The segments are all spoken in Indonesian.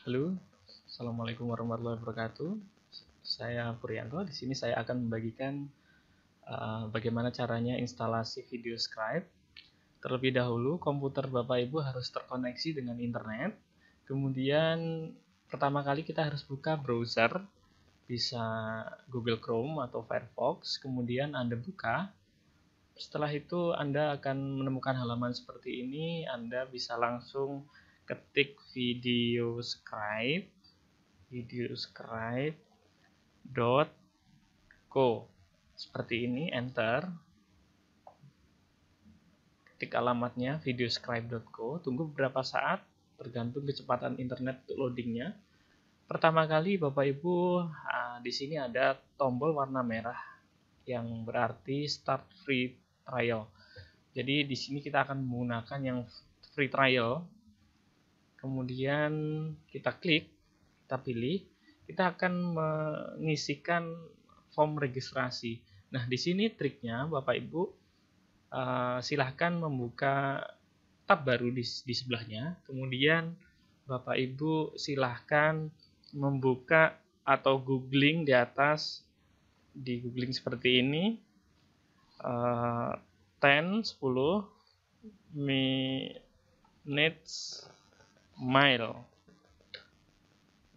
Halo, assalamualaikum warahmatullahi wabarakatuh. Saya Puryanto. Di sini saya akan membagikan bagaimana caranya instalasi video Scribe. Terlebih dahulu, komputer Bapak Ibu harus terkoneksi dengan internet. Kemudian, pertama kali kita harus buka browser, bisa Google Chrome atau Firefox. Kemudian Anda buka. Setelah itu Anda akan menemukan halaman seperti ini. Anda bisa langsung ketik videoscribe.co seperti ini, enter, ketik alamatnya videoscribe.co, tunggu beberapa saat tergantung kecepatan internet untuk loadingnya. Pertama kali Bapak Ibu, di sini ada tombol warna merah yang berarti start free trial. Jadi di sini kita akan menggunakan yang free trial. Kemudian kita klik, kita pilih, kita akan mengisikan form registrasi. Nah, di sini triknya Bapak Ibu, silahkan membuka tab baru di sebelahnya. Kemudian Bapak Ibu silahkan membuka atau googling di atas, di googling seperti ini, 10 minutes mail.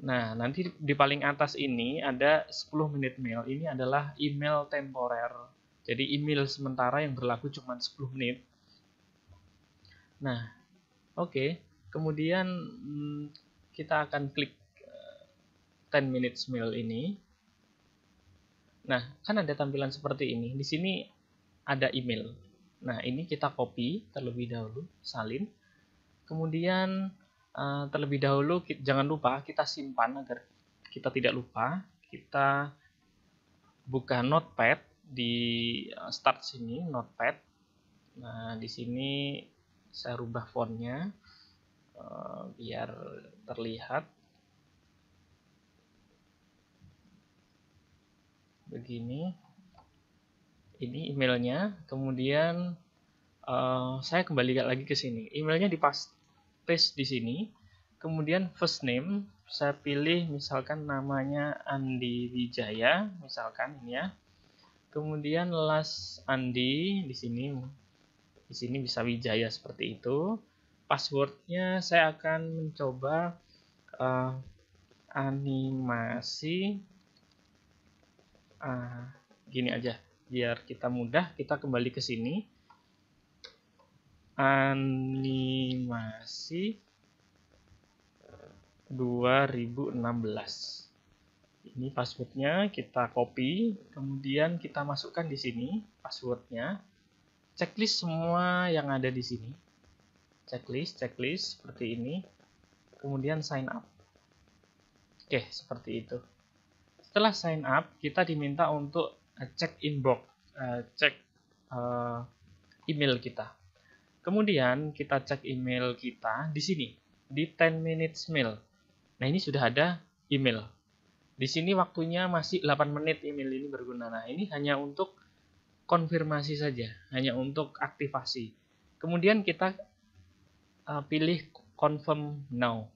Nah, nanti di paling atas ini ada 10 menit mail. Ini adalah email temporer. Jadi email sementara yang berlaku cuma 10 menit. Nah, oke. Kemudian kita akan klik 10 minutes mail ini. Nah, kan ada tampilan seperti ini. Di sini ada email. Nah, ini kita copy terlebih dahulu, salin. Kemudian terlebih dahulu jangan lupa kita simpan agar kita tidak lupa. Kita buka Notepad di start sini, Notepad. Nah, di sini saya rubah fontnya biar terlihat begini. Ini emailnya. Kemudian saya kembali lagi ke sini. Emailnya paste di sini. Kemudian first name saya pilih misalkan namanya Andi Wijaya, misalkan ini ya. Kemudian last Andi di sini. Di sini bisa Wijaya seperti itu. Passwordnya saya akan mencoba animasi gini aja biar kita mudah. Kita kembali ke sini. Animasi 2016. Ini passwordnya, kita copy, kemudian kita masukkan di sini passwordnya. Checklist semua yang ada di sini. Checklist seperti ini. Kemudian sign up. Oke, seperti itu. Setelah sign up, kita diminta untuk cek inbox, cek email kita. Kemudian kita cek email kita di sini, di 10 minutes mail. Nah, ini sudah ada email. Di sini waktunya masih 8 menit email ini berguna. Nah, ini hanya untuk konfirmasi saja, hanya untuk aktivasi. Kemudian kita pilih confirm now.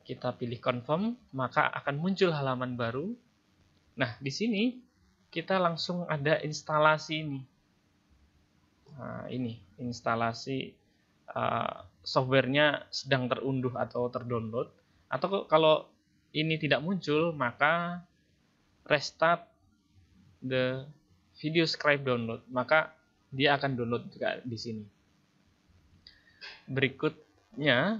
Kita pilih confirm, maka akan muncul halaman baru. Nah, di sini kita langsung ada instalasi ini. Nah, ini instalasi softwarenya sedang terunduh atau terdownload. Atau kalau ini tidak muncul, maka restart the video scribe download, maka dia akan download juga di sini. Berikutnya,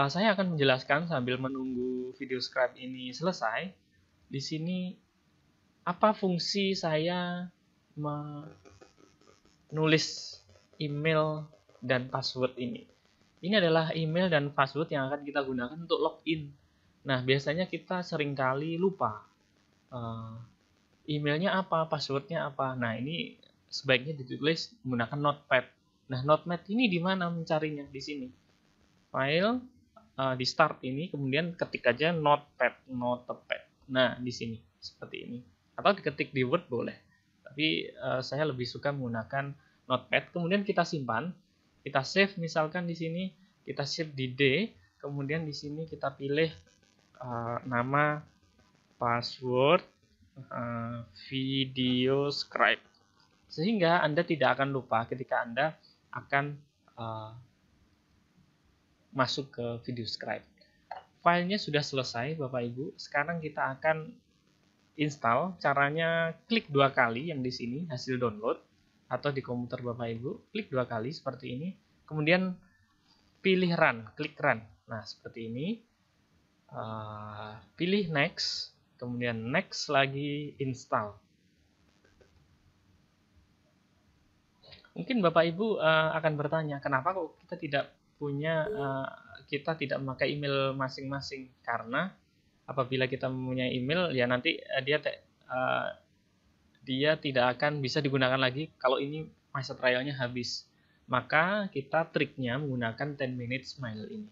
saya akan menjelaskan sambil menunggu video scribe ini selesai. Di sini, apa fungsi saya menulis email dan password ini? Ini adalah email dan password yang akan kita gunakan untuk login. Nah, biasanya kita seringkali lupa emailnya apa, passwordnya apa. Nah, ini sebaiknya ditulis menggunakan Notepad. Nah, Notepad ini di mana mencarinya? Di sini. File, di start ini, kemudian ketik aja Notepad. Nah, di sini. Seperti ini. Atau diketik di Word boleh. Tapi saya lebih suka menggunakan Notepad. Kemudian kita simpan. Kita save misalkan di sini. Kita save di D. Kemudian di sini kita pilih nama, password, video scribe, sehingga Anda tidak akan lupa ketika Anda akan masuk ke video scribe. Filenya sudah selesai Bapak Ibu. Sekarang kita akan install. Caranya klik 2 kali yang di sini hasil download, atau di komputer Bapak Ibu klik 2 kali seperti ini. Kemudian pilih run, klik run. Nah seperti ini. Pilih next, kemudian next lagi, install. Mungkin Bapak Ibu akan bertanya, kenapa kok kita tidak punya kita tidak memakai email masing-masing? Karena apabila kita mempunyai email, ya nanti dia tidak akan bisa digunakan lagi kalau ini masa trialnya habis. Maka kita triknya menggunakan 10 minutes mail ini.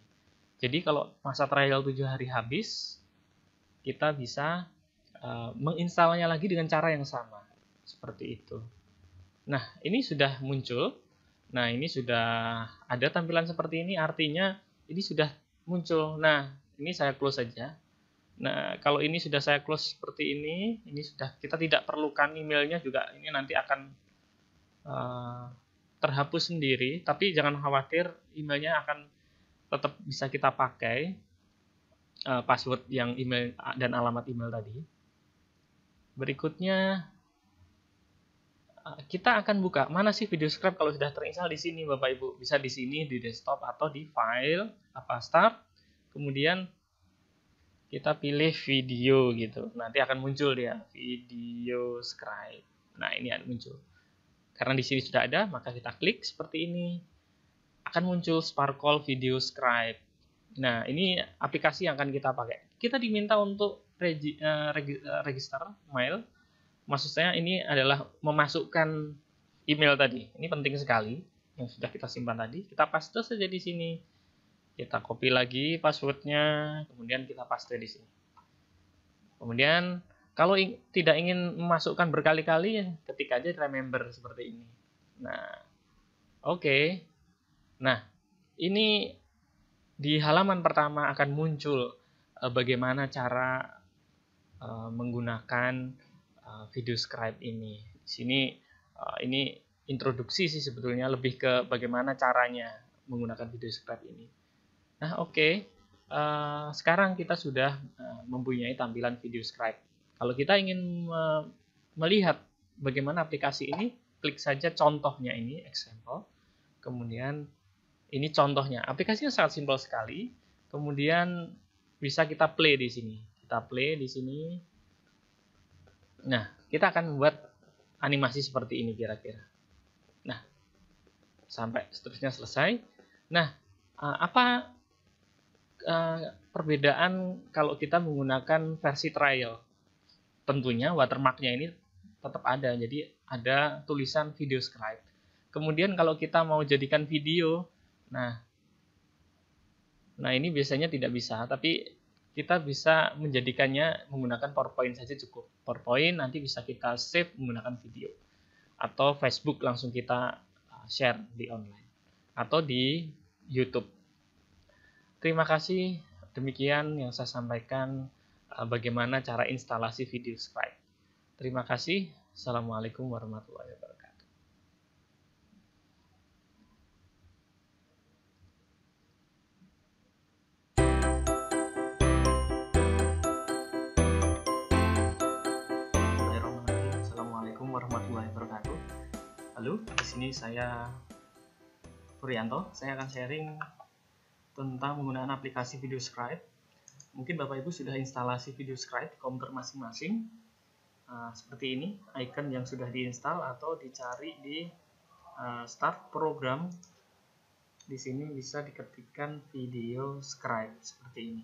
Jadi kalau masa trial 7 hari habis, kita bisa menginstalnya lagi dengan cara yang sama. Seperti itu. Nah, ini sudah muncul. Nah, ini sudah ada tampilan seperti ini, artinya ini sudah muncul. Nah, ini saya close saja. Nah, kalau ini sudah saya close seperti ini sudah, kita tidak perlukan emailnya juga. Ini nanti akan terhapus sendiri, tapi jangan khawatir, emailnya akan tetap bisa kita pakai, password yang email dan alamat email tadi. Berikutnya kita akan buka mana sih video scribe kalau sudah terinstall di sini Bapak Ibu. Bisa di sini di desktop atau di file start. Kemudian kita pilih video gitu. Nanti akan muncul dia video scribe. Nah, ini akan muncul. Karena di sini sudah ada, maka kita klik seperti ini. Akan muncul Sparkle Video Scribe. Nah, ini aplikasi yang akan kita pakai. Kita diminta untuk register mail. Maksud saya ini adalah memasukkan email tadi. Ini penting sekali yang sudah kita simpan tadi. Kita paste saja di sini. Kita copy lagi passwordnya, kemudian kita paste di sini. Kemudian kalau tidak ingin memasukkan berkali-kali, ketik aja remember seperti ini. Nah, oke. Nah, ini di halaman pertama akan muncul bagaimana cara menggunakan video scribe ini. Di sini ini introduksi sih sebetulnya, lebih ke bagaimana caranya menggunakan video scribe ini. Nah, oke. Sekarang kita sudah mempunyai tampilan video scribe. Kalau kita ingin melihat bagaimana aplikasi ini, klik saja contohnya ini, example. Kemudian ini contohnya. Aplikasinya sangat simpel sekali. Kemudian bisa kita play di sini. Kita play di sini. Nah, kita akan membuat animasi seperti ini kira-kira. Nah, sampai seterusnya selesai. Nah, apa perbedaan kalau kita menggunakan versi trial? Tentunya watermarknya ini tetap ada. Jadi ada tulisan video scribe. Kemudian kalau kita mau jadikan video, nah ini biasanya tidak bisa, tapi kita bisa menjadikannya menggunakan PowerPoint saja cukup. PowerPoint nanti bisa kita save menggunakan video. Atau Facebook langsung kita share di online. Atau di YouTube. Terima kasih. Demikian yang saya sampaikan bagaimana cara instalasi video scribe. Terima kasih. Assalamualaikum warahmatullahi wabarakatuh. Warahmatullahi wabarakatuh. Halo, di sini saya Puryanto. Saya akan sharing tentang penggunaan aplikasi video scribe. Mungkin Bapak Ibu sudah instalasi video scribe di komputer masing-masing. Seperti ini, icon yang sudah diinstal atau dicari di start program. Di sini bisa diketikkan video scribe seperti ini.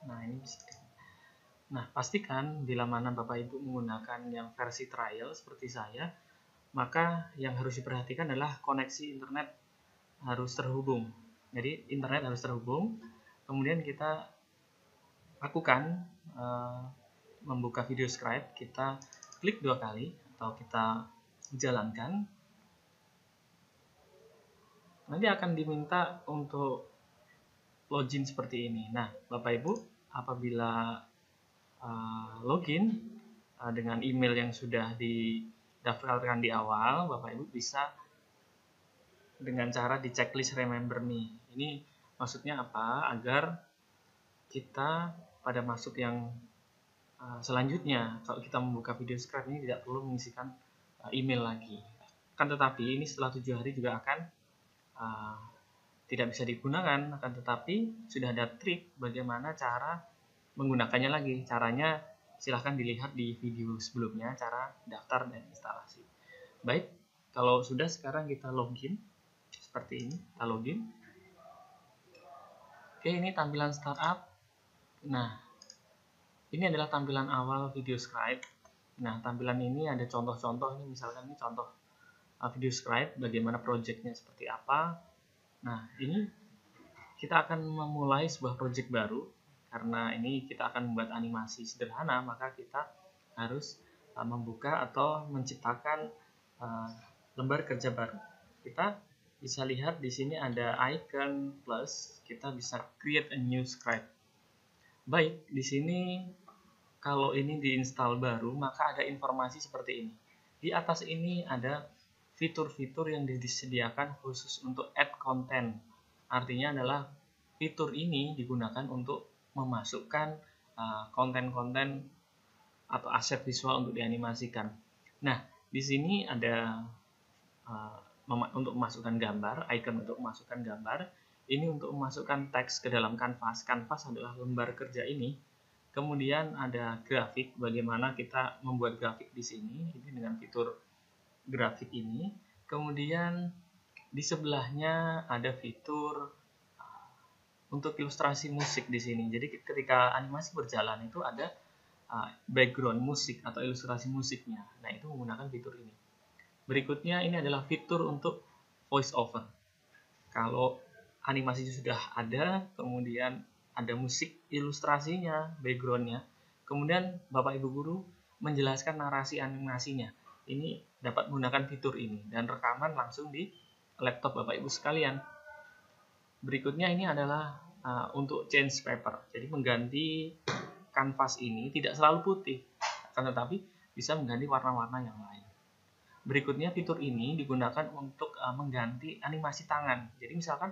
Nah, ini bisa. Nah, pastikan bila mana Bapak Ibu menggunakan yang versi trial seperti saya, maka yang harus diperhatikan adalah koneksi internet harus terhubung. Jadi, internet harus terhubung. Kemudian kita lakukan membuka video scribe, kita klik 2 kali atau kita jalankan. Nanti akan diminta untuk login seperti ini. Nah, Bapak Ibu apabila login dengan email yang sudah didaftarkan di awal, Bapak Ibu bisa dengan cara di checklist remember me. Ini maksudnya apa? Agar kita pada masuk yang selanjutnya, kalau kita membuka video scribe ini tidak perlu mengisikan email lagi. Kan tetapi ini setelah 7 hari juga akan tidak bisa digunakan, akan tetapi sudah ada trik bagaimana cara menggunakannya lagi. Caranya silahkan dilihat di video sebelumnya, cara daftar dan instalasi. Baik, kalau sudah, sekarang kita login seperti ini. Kita login. Oke, ini tampilan startup. Nah, ini adalah tampilan awal video scribe. Nah, tampilan ini ada contoh-contoh. Ini misalkan ini contoh video scribe, bagaimana projectnya seperti apa. Nah, ini kita akan memulai sebuah project baru. Karena ini kita akan membuat animasi sederhana, maka kita harus membuka atau menciptakan lembar kerja baru. Kita bisa lihat di sini ada icon plus, kita bisa create a new scribe. Baik, di sini kalau ini diinstal baru, maka ada informasi seperti ini. Di atas ini ada fitur-fitur yang disediakan khusus untuk add content. Artinya adalah fitur ini digunakan untuk memasukkan konten-konten atau aset visual untuk dianimasikan. Nah, di sini ada untuk memasukkan gambar, icon untuk memasukkan gambar. Ini untuk memasukkan teks ke dalam kanvas. Kanvas adalah lembar kerja ini. Kemudian ada grafik, bagaimana kita membuat grafik di sini. Ini dengan fitur grafik ini. Kemudian di sebelahnya ada fitur untuk ilustrasi musik di sini. Jadi ketika animasi berjalan itu ada background musik atau ilustrasi musiknya. Nah, itu menggunakan fitur ini. Berikutnya ini adalah fitur untuk voice over. Kalau animasi sudah ada, kemudian ada musik ilustrasinya, backgroundnya, kemudian Bapak Ibu Guru menjelaskan narasi animasinya. Ini dapat menggunakan fitur ini dan rekaman langsung di laptop Bapak Ibu sekalian. Berikutnya ini adalah untuk change paper. Jadi mengganti kanvas ini tidak selalu putih, akan tetapi bisa mengganti warna-warna yang lain. Berikutnya fitur ini digunakan untuk mengganti animasi tangan. Jadi misalkan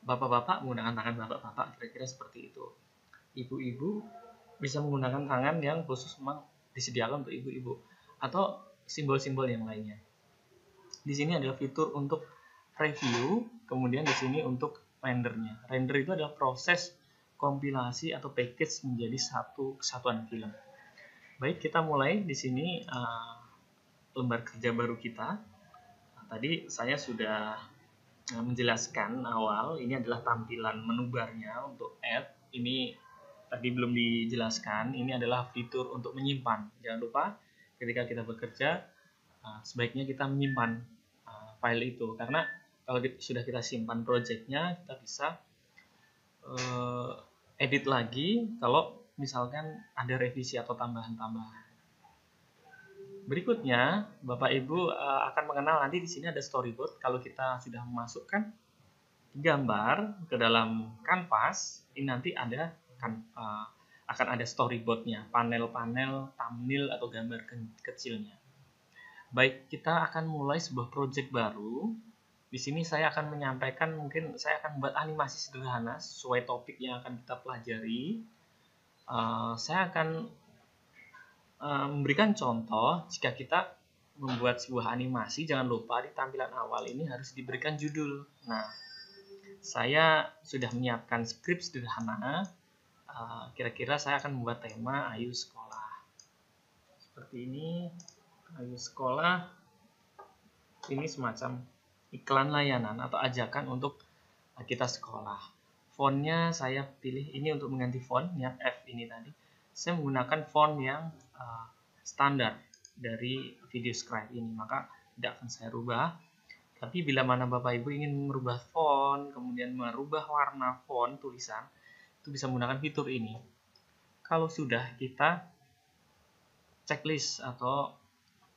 bapak-bapak menggunakan tangan bapak-bapak, kira-kira seperti itu. Ibu-ibu bisa menggunakan tangan yang khusus memang disediakan untuk ibu-ibu atau simbol-simbol yang lainnya. Di sini adalah fitur untuk preview, kemudian di sini untuk rendernya. Render itu adalah proses kompilasi atau package menjadi satu kesatuan film. Baik, kita mulai di sini lembar kerja baru kita. Tadi saya sudah menjelaskan awal, ini adalah tampilan menu barnya untuk add. Ini tadi belum dijelaskan, ini adalah fitur untuk menyimpan. Jangan lupa ketika kita bekerja, sebaiknya kita menyimpan file itu, karena kalau sudah kita simpan projectnya, kita bisa edit lagi kalau misalkan ada revisi atau tambahan-tambahan. Berikutnya, Bapak Ibu akan mengenal nanti di sini ada storyboard. Kalau kita sudah memasukkan gambar ke dalam kanvas, ini nanti ada akan ada storyboardnya, panel-panel, thumbnail atau gambar kecilnya. Baik, kita akan mulai sebuah project baru. Di sini saya akan menyampaikan, mungkin saya akan membuat animasi sederhana sesuai topik yang akan kita pelajari. Saya akan memberikan contoh jika kita membuat sebuah animasi, jangan lupa di tampilan awal ini harus diberikan judul. Nah, saya sudah menyiapkan skrip sederhana. Kira-kira saya akan membuat tema Ayu Sekolah. Seperti ini, Ayu Sekolah. Ini semacam iklan layanan atau ajakan untuk kita sekolah. Fontnya saya pilih ini untuk mengganti font yang F ini tadi. Saya menggunakan font yang standar dari video scribe ini, maka tidak akan saya rubah. Tapi bila mana Bapak Ibu ingin merubah font, kemudian merubah warna font tulisan, itu bisa menggunakan fitur ini. Kalau sudah, kita checklist atau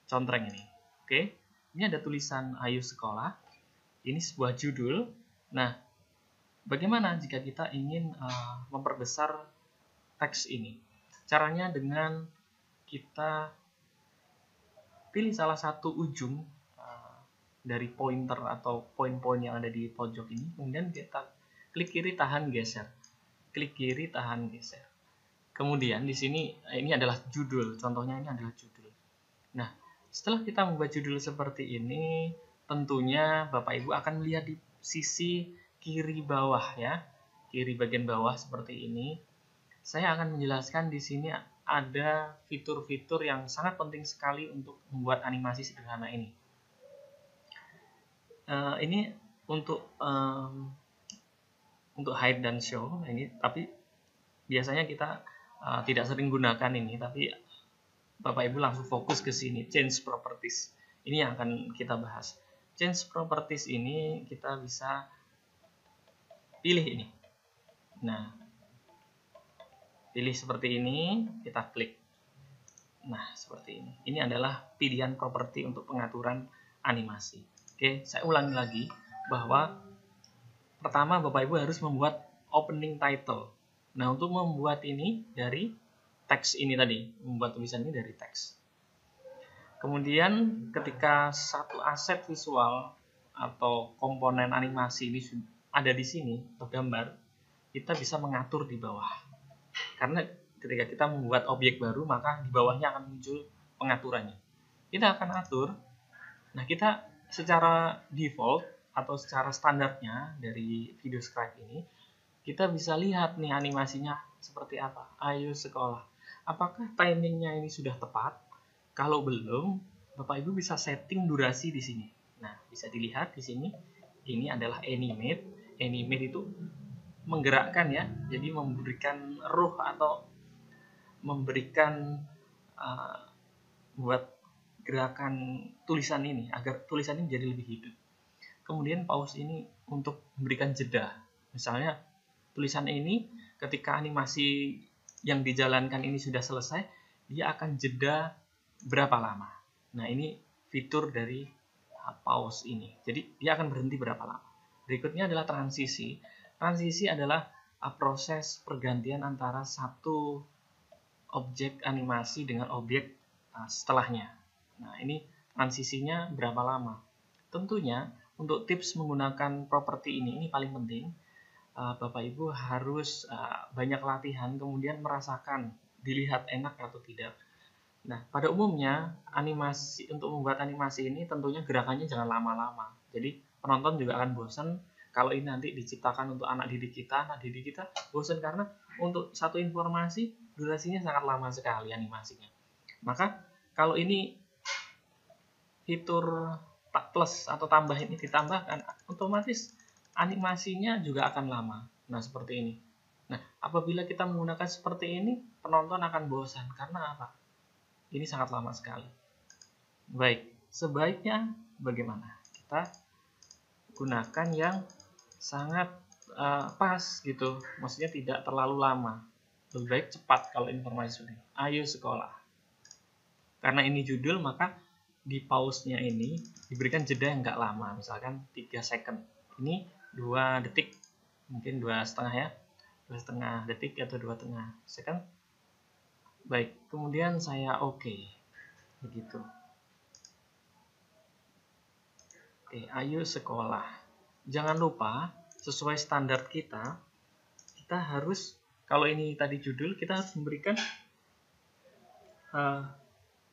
contreng ini. Oke, ini ada tulisan Ayu Sekolah. Ini sebuah judul. Nah, bagaimana jika kita ingin memperbesar teks ini? Caranya dengan kita pilih salah satu ujung dari pointer atau poin-poin yang ada di pojok ini, kemudian kita klik kiri tahan geser, klik kiri tahan geser. Kemudian di sini ini adalah judul, contohnya ini adalah judul. Nah, setelah kita membuat judul seperti ini, tentunya Bapak Ibu akan melihat di sisi kiri bawah ya, kiri bagian bawah seperti ini. Saya akan menjelaskan di sini ada fitur-fitur yang sangat penting sekali untuk membuat animasi sederhana ini. Ini untuk hide dan show ini, tapi biasanya kita tidak sering gunakan ini, tapi Bapak Ibu langsung fokus ke sini, change properties. Ini yang akan kita bahas. Change properties ini kita bisa pilih ini. Nah, pilih seperti ini, kita klik. Nah, seperti ini. Ini adalah pilihan properti untuk pengaturan animasi. Oke, saya ulangi lagi bahwa pertama Bapak Ibu harus membuat opening title. Nah, untuk membuat ini dari teks ini tadi, membuat tulisan ini dari teks. Kemudian ketika satu aset visual atau komponen animasi ini ada di sini atau gambar, kita bisa mengatur di bawah. Karena ketika kita membuat objek baru, maka di bawahnya akan muncul pengaturannya. Kita akan atur. Nah, kita secara default atau secara standarnya dari video scribe ini, kita bisa lihat nih animasinya seperti apa. Ayo sekolah. Apakah timingnya ini sudah tepat? Kalau belum, Bapak Ibu bisa setting durasi di sini. Nah, bisa dilihat di sini. Ini adalah animate. Animate itu menggerakkan ya. Jadi memberikan ruh atau memberikan buat gerakan tulisan ini agar tulisan ini menjadi lebih hidup. Kemudian pause ini untuk memberikan jeda. Misalnya tulisan ini ketika animasi yang dijalankan ini sudah selesai, dia akan jeda berapa lama. Nah, ini fitur dari pause ini. Jadi dia akan berhenti berapa lama. Berikutnya adalah transisi. Transisi adalah proses pergantian antara satu objek animasi dengan objek setelahnya. Nah, ini transisinya berapa lama. Tentunya untuk tips menggunakan properti ini paling penting. Bapak Ibu harus banyak latihan, kemudian merasakan dilihat enak atau tidak. Nah, pada umumnya animasi untuk membuat animasi ini tentunya gerakannya jangan lama-lama. Jadi penonton juga akan bosan kalau ini nanti diciptakan untuk anak didik kita bosan karena untuk satu informasi durasinya sangat lama sekali animasinya. Maka kalau ini fitur plus atau tambah ini ditambahkan, otomatis animasinya juga akan lama. Nah, seperti ini. Nah, apabila kita menggunakan seperti ini, penonton akan bosan. Karena apa? Ini sangat lama sekali. Baik, sebaiknya bagaimana? Kita gunakan yang sangat pas gitu. Maksudnya tidak terlalu lama. Lebih baik cepat kalau informasi sudah. Ayo sekolah. Karena ini judul, maka di pause-nya ini diberikan jeda yang nggak lama, misalkan 3 second. Ini 2 detik, mungkin 2,5 ya, 2,5 detik atau 2,5 second. Baik, kemudian saya oke. Begitu. Oke, ayo sekolah. Jangan lupa, sesuai standar kita harus, kalau ini tadi judul, kita harus memberikan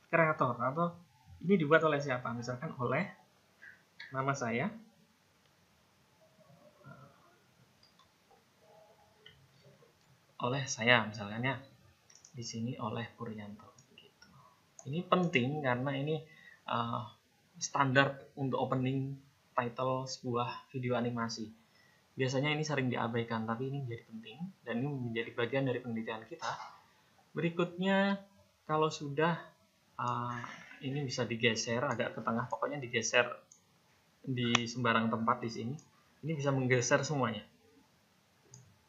kreator atau ini dibuat oleh siapa? Misalkan oleh nama saya. Oleh saya misalkan ya. Di sini oleh Puryanto gitu. Ini penting karena ini standar untuk opening title sebuah video animasi. Biasanya ini sering diabaikan, tapi ini menjadi penting dan ini menjadi bagian dari penelitian kita. Berikutnya, kalau sudah ini bisa digeser agak ke tengah, pokoknya digeser di sembarang tempat di sini. Ini bisa menggeser semuanya.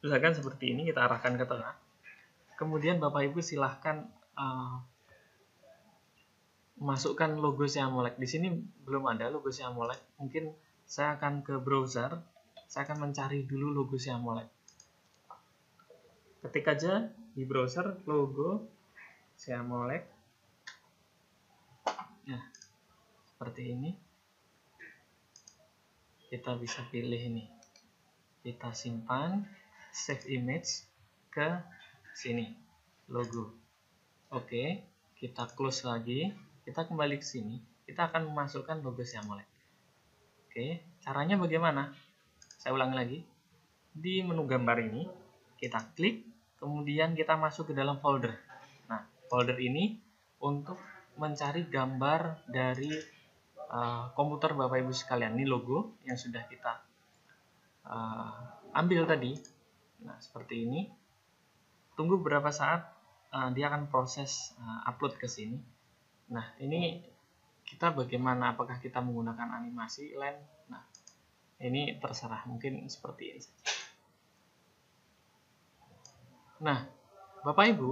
Misalkan seperti ini, kita arahkan ke tengah. Kemudian Bapak Ibu silahkan masukkan logo Siamolek. Di sini belum ada logo Siamolek. Mungkin saya akan ke browser. saya akan mencari dulu logo Siamolek. Ketik aja di browser logo Siamolek. Nah, seperti ini. Kita bisa pilih ini. Kita simpan, save image ke sini, logo. Oke, kita close lagi. Kita kembali ke sini. Kita akan memasukkan logo Siamolek. Oke, caranya bagaimana? Saya ulangi lagi. Di menu gambar ini, kita klik, kemudian kita masuk ke dalam folder. Nah, folder ini untuk mencari gambar dari komputer Bapak Ibu sekalian. Ini logo yang sudah kita ambil tadi. Nah, seperti ini. Tunggu beberapa saat, dia akan proses upload ke sini. Nah, ini kita bagaimana, apakah kita menggunakan animasi line? Nah, ini terserah, mungkin seperti ini saja. Nah, Bapak Ibu,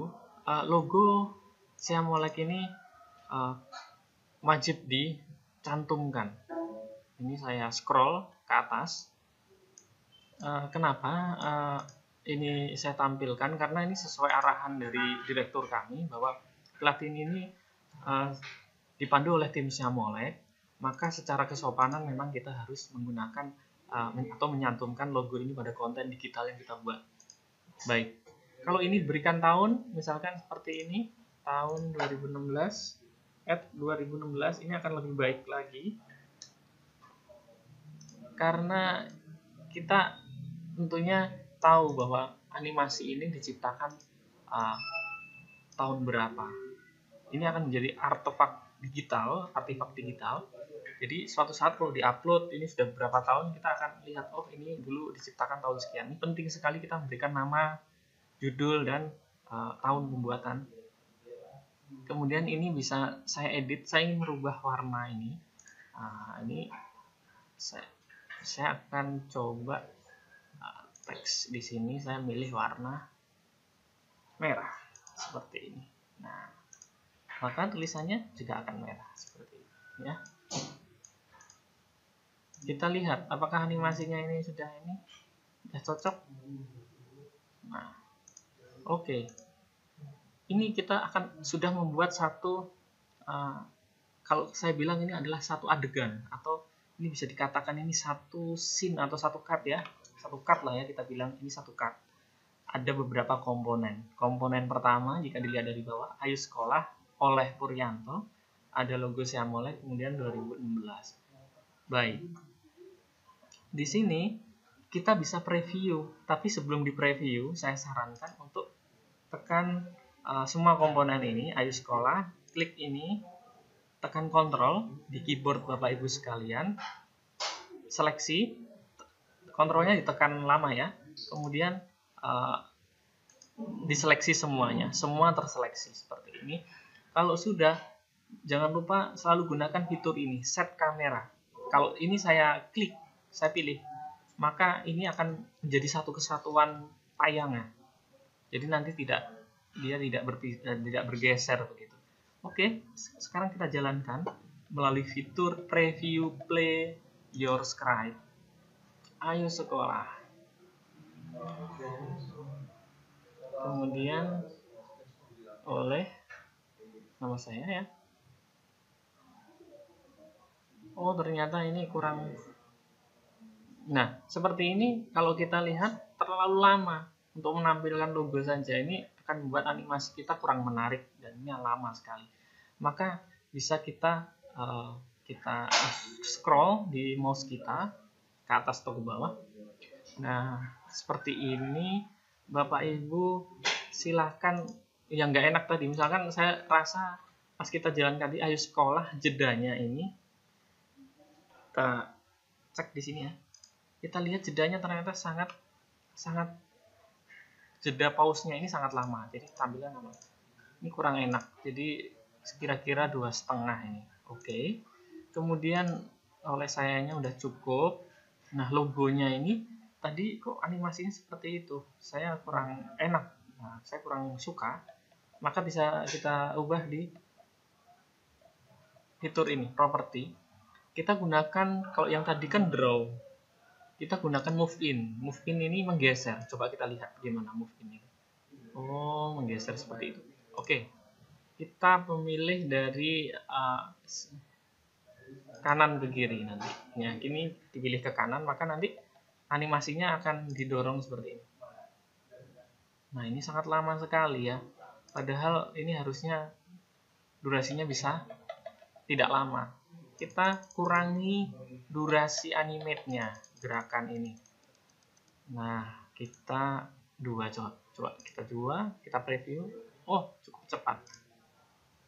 logo Siamolek ini wajib dicantumkan. Ini saya scroll ke atas. Kenapa ini saya tampilkan? Karena ini sesuai arahan dari direktur kami bahwa pelatihan ini dipandu oleh tim Siamolek, maka secara kesopanan memang kita harus menggunakan atau menyantumkan logo ini pada konten digital yang kita buat. Baik, kalau ini diberikan tahun, misalkan seperti ini, tahun 2016, 2016 ini akan lebih baik lagi, karena kita tentunya tahu bahwa animasi ini diciptakan tahun berapa. Ini akan menjadi artefak digital. Jadi suatu saat kalau diupload ini sudah berapa tahun, kita akan lihat, oh ini dulu diciptakan tahun sekian. Ini penting sekali kita memberikan nama, judul, dan tahun pembuatan. Kemudian ini bisa saya edit. Saya ingin merubah warna ini. Ini saya akan coba teks di sini. Saya milih warna merah seperti ini. Nah, maka tulisannya juga akan merah seperti ini, ya. Kita lihat apakah animasinya ini sudah cocok. Nah, oke. Ini kita akan sudah membuat satu, kalau saya bilang ini adalah satu adegan, atau ini bisa dikatakan ini satu scene atau satu cut, ya. Satu cut lah, ya, kita bilang ini satu cut. Ada beberapa komponen. Komponen pertama, jika dilihat dari bawah, Ayo Sekolah oleh Puryanto, ada logo Siamolek, kemudian 2016. Baik. Di sini kita bisa preview, tapi sebelum di preview, saya sarankan untuk tekan semua komponen ini, Ayo Sekolah, klik ini, tekan Ctrl di keyboard Bapak Ibu sekalian, seleksi, kontrolnya ditekan lama, ya, kemudian diseleksi semuanya, semua terseleksi seperti ini. Kalau sudah, jangan lupa selalu gunakan fitur ini, set kamera. Kalau ini saya klik, saya pilih, maka ini akan menjadi satu kesatuan tayangan. Jadi nanti dia tidak bergeser begitu. Oke, sekarang kita jalankan melalui fitur preview play your script. Ayo Sekolah. Kemudian oleh nama saya, ya. Oh, ternyata ini kurang. Nah, seperti ini kalau kita lihat terlalu lama untuk menampilkan logo saja. Ini akan membuat animasi kita kurang menarik dan ini lama sekali. Maka bisa kita scroll di mouse kita ke atas atau ke bawah. Nah, seperti ini, Bapak Ibu silahkan. Yang nggak enak tadi, misalkan saya rasa pas kita jalankan di Ayo Sekolah, jedanya ini kita cek di sini, ya. Kita lihat jedanya ternyata sangat jeda pausenya ini sangat lama. Jadi tampilan ini kurang enak. Jadi kira-kira 2,5 ini. Oke. Kemudian oleh sayanya udah cukup. Nah, logonya ini tadi kok animasinya seperti itu. Saya kurang enak. Nah, saya kurang suka. Maka bisa kita ubah di fitur ini, properti. Kita gunakan, kalau yang tadi kan draw. kita gunakan move in. Move in ini menggeser. Coba kita lihat gimana move in ini. Oh, menggeser seperti itu. Oke, kita memilih dari kanan ke kiri nanti. Ya, ini dipilih ke kanan, maka nanti animasinya akan didorong seperti ini. Nah, ini sangat lama sekali ya. Padahal ini harusnya durasinya bisa tidak lama. Kita kurangi durasi animate-nya, gerakan ini. Nah, kita coba kita kita preview. Oh, cukup cepat.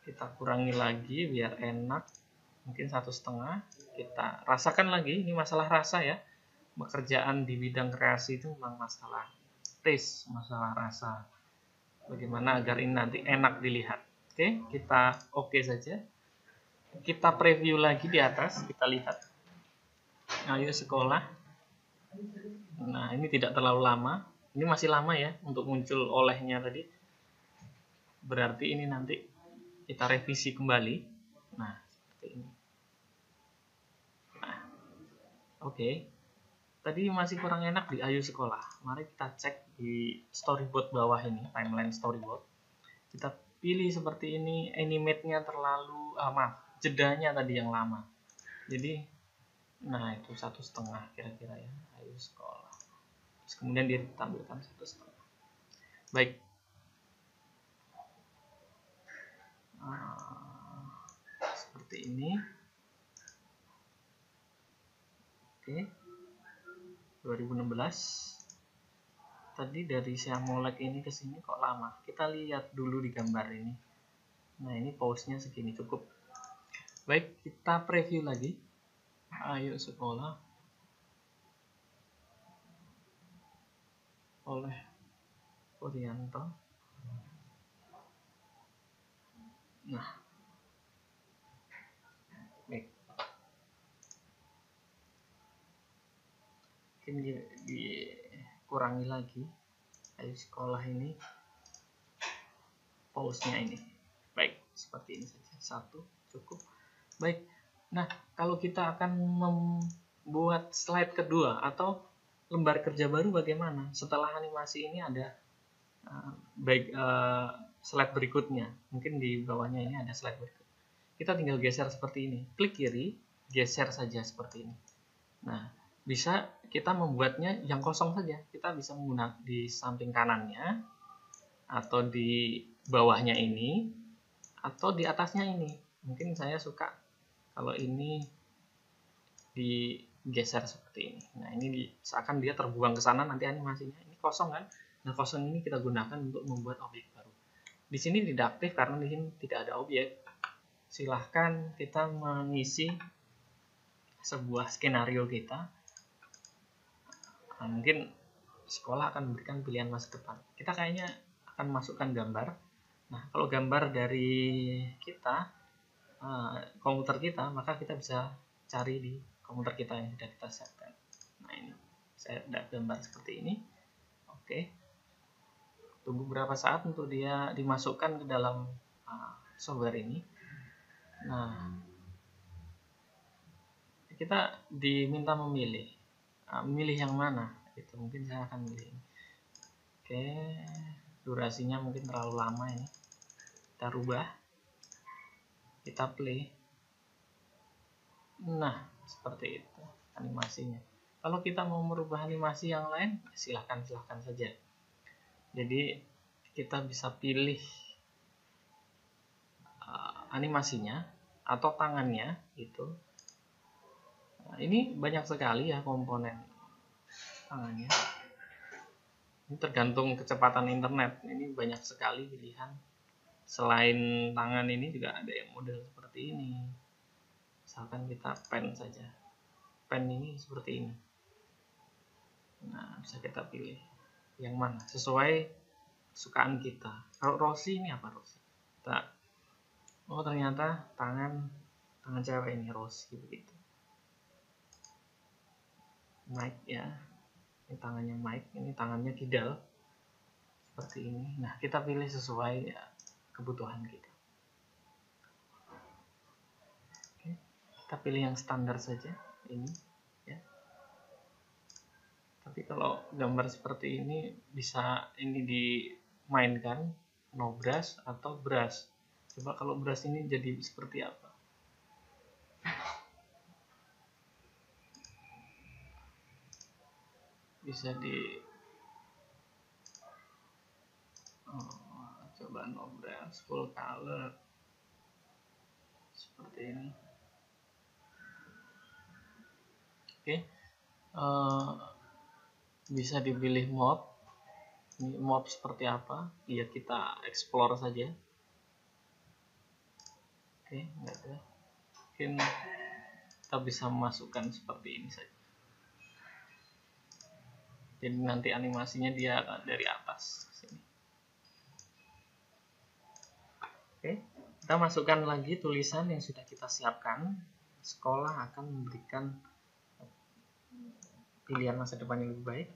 Kita kurangi lagi biar enak, mungkin 1,5. Kita rasakan lagi, ini masalah rasa ya. Pekerjaan di bidang kreasi itu memang masalah taste, masalah rasa. Bagaimana agar ini nanti enak dilihat. Oke, kita oke saja. Kita preview lagi di atas, kita lihat. Ayo sekolah. Nah, ini tidak terlalu lama. Ini masih lama ya untuk muncul olehnya tadi. Berarti ini nanti kita revisi kembali. Nah, seperti ini. Nah, oke. Tadi masih kurang enak di Ayo Sekolah. Mari kita cek di storyboard bawah ini, timeline storyboard. Kita pilih seperti ini, animate-nya terlalu jedanya tadi yang lama. Jadi, nah itu 1,5 kira-kira ya, Ayo Sekolah. Terus kemudian dia ditampilkan 1,5. Baik. Seperti ini. Oke. 2016. Tadi dari saya molek ini ke sini kok lama. Kita lihat dulu di gambar ini. Nah, ini pause-nya segini cukup. Baik, kita preview lagi. Ayo Sekolah. Oleh Orianto. Nah. Baik. Mungkin dikurangi lagi. Ayo Sekolah ini. Pause-nya ini. Baik, seperti ini saja. 1 cukup. Baik. Nah, kalau kita akan membuat slide kedua atau lembar kerja baru bagaimana? Setelah animasi ini ada slide berikutnya. Mungkin di bawahnya ini ada slide berikut. Kita tinggal geser seperti ini. Klik kiri, geser saja seperti ini. Nah, bisa kita membuatnya yang kosong saja. Kita bisa menggunakan di samping kanannya, atau di bawahnya ini, atau di atasnya ini. Mungkin saya suka kalau ini digeser seperti ini. Nah, ini seakan dia terbuang ke sana nanti animasinya. Ini kosong kan? Nah, kosong ini kita gunakan untuk membuat objek baru. Di sini tidak aktif karena di sini tidak ada objek. Silahkan kita mengisi sebuah skenario kita. Nah, mungkin sekolah akan memberikan pilihan masa depan. Kita kayaknya akan masukkan gambar. Nah, kalau gambar dari kita, komputer kita, maka kita bisa cari di komputer kita yang sudah kita siapkan. Nah, ini saya ada gambar seperti ini. Oke. Tunggu berapa saat untuk dia dimasukkan ke dalam software ini. Nah, kita diminta memilih yang mana. Itu mungkin saya akan milih ini. Oke, durasinya mungkin terlalu lama ini. Kita rubah, kita play. Nah, seperti itu animasinya. Kalau kita mau merubah animasi yang lain, silahkan saja. Jadi kita bisa pilih animasinya atau tangannya itu. Nah, ini banyak sekali ya komponen tangannya. Ini tergantung kecepatan internet. Ini banyak sekali pilihan. Selain tangan ini juga ada yang model seperti ini. Misalkan kita pen saja. Pen ini seperti ini. Nah, bisa kita pilih yang mana sesuai kesukaan kita. Kalau Rossi ini apa Rossi? Oh, ternyata tangan cewek ini Rossi begitu. Mike ya. Ini tangannya Mike, ini tangannya Kidal. Seperti ini. Nah, kita pilih sesuai ya, kebutuhan kita. Oke. Kita pilih yang standar saja ini ya. Tapi kalau gambar seperti ini bisa ini dimainkan no brush atau brush. Coba kalau brush ini jadi seperti apa? Bisa di coba no brush full color seperti ini. Oke. Bisa dipilih mode. Ini mode seperti apa? Ya kita explore saja. Oke, enggak ada. Mungkin kita bisa masukkan seperti ini saja. Jadi nanti animasinya dia dari atas ke sini. Oke, kita masukkan lagi tulisan yang sudah kita siapkan. Sekolah akan memberikan pilihan masa depan yang lebih baik.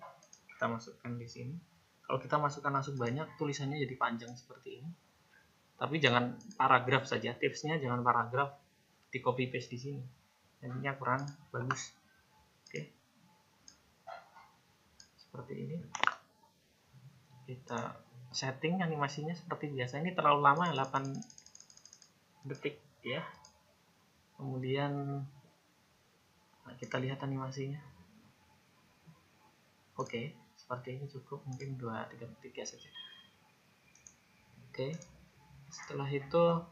Kita masukkan di sini. Kalau kita masukkan langsung banyak, tulisannya jadi panjang seperti ini. Tapi jangan paragraf saja. Tipsnya jangan paragraf, di copy paste di sini. Jadinya kurang bagus. Oke. Seperti ini. Kita setting animasinya seperti biasa. Ini terlalu lama, 8 detik ya. Kemudian kita lihat animasinya. Oke, seperti ini cukup, mungkin 2-3 detik ya saja. Oke, setelah itu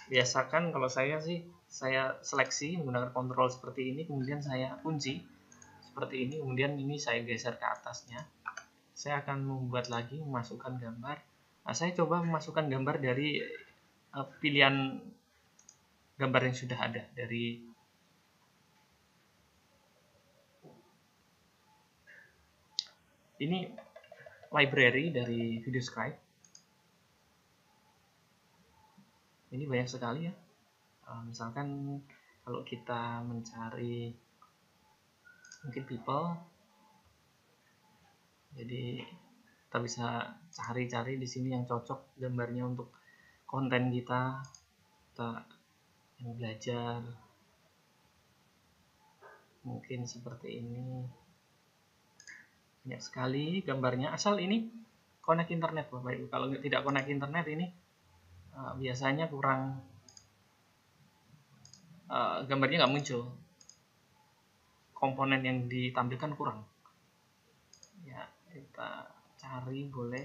biasakan kalau saya sih, saya seleksi menggunakan kontrol seperti ini, kemudian saya kunci seperti ini, kemudian ini saya geser ke atasnya. Saya akan membuat lagi, memasukkan gambar. Nah, saya coba memasukkan gambar dari pilihan gambar yang sudah ada dari ini library dari VideoScribe. Ini banyak sekali ya. Misalkan kalau kita mencari mungkin people, jadi kita bisa cari-cari di sini yang cocok gambarnya untuk konten kita. Kita yang belajar mungkin seperti ini. Banyak sekali gambarnya, asal ini connect internet Bapak Ibu. Kalau tidak connect internet ini biasanya kurang, gambarnya nggak muncul, komponen yang ditampilkan kurang ya. Kita cari boleh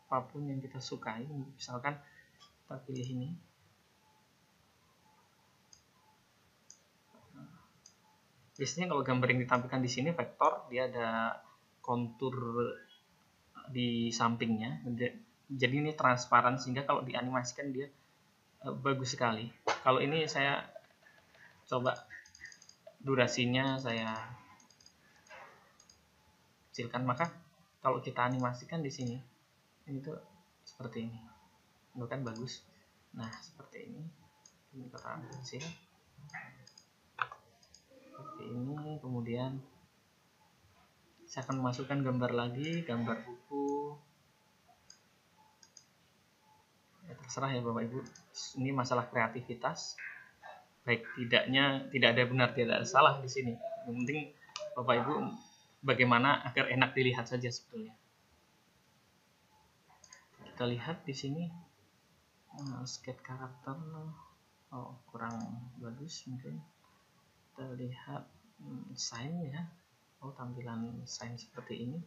apapun yang kita sukai, misalkan kita pilih ini. Biasanya kalau gambar yang ditampilkan di sini vektor, dia ada kontur di sampingnya, jadi ini transparan sehingga kalau dianimasikan dia bagus sekali. Kalau ini saya coba durasinya saya kecilkan, maka kalau kita animasikan di sini ini tuh seperti ini, bukan bagus. Nah seperti ini kita kecil seperti ini. Kemudian saya akan memasukkan gambar lagi, gambar buku ya, terserah ya Bapak Ibu. Ini masalah kreativitas, baik tidaknya, tidak ada benar tidak ada salah di sini. Yang penting Bapak Ibu bagaimana agar enak dilihat saja sebetulnya. Kita lihat di sini skate karakter, kurang bagus mungkin. Kita lihat sign ya, tampilan sign seperti ini.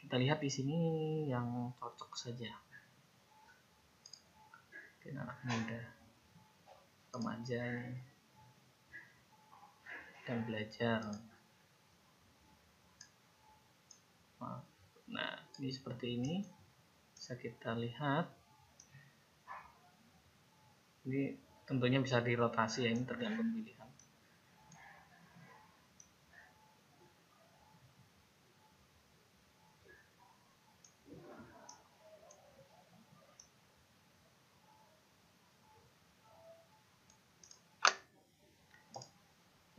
Kita lihat di sini yang cocok saja. Mungkin anak muda, remaja ini, dan belajar. Nah ini seperti ini. Bisa kita lihat. Ini tentunya bisa dirotasi ya, ini tergantung pilihan.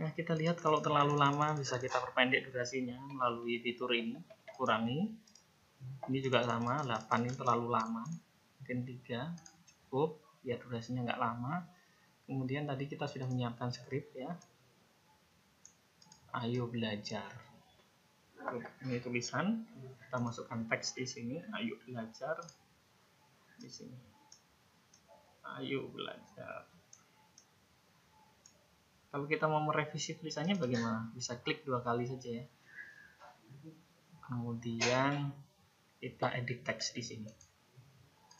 Nah, kita lihat kalau terlalu lama bisa kita perpendek durasinya melalui fitur ini, kurangi. Ini juga sama, 8 ini terlalu lama, mungkin 3 cukup. biar durasinya nggak lama. Kemudian tadi kita sudah menyiapkan skrip ya. Ayo belajar. Ini tulisan, kita masukkan teks di sini. Ayo belajar di sini. Ayo belajar. Kalau kita mau merevisi tulisannya bagaimana? Bisa klik 2 kali saja ya. Kemudian kita edit teks di sini.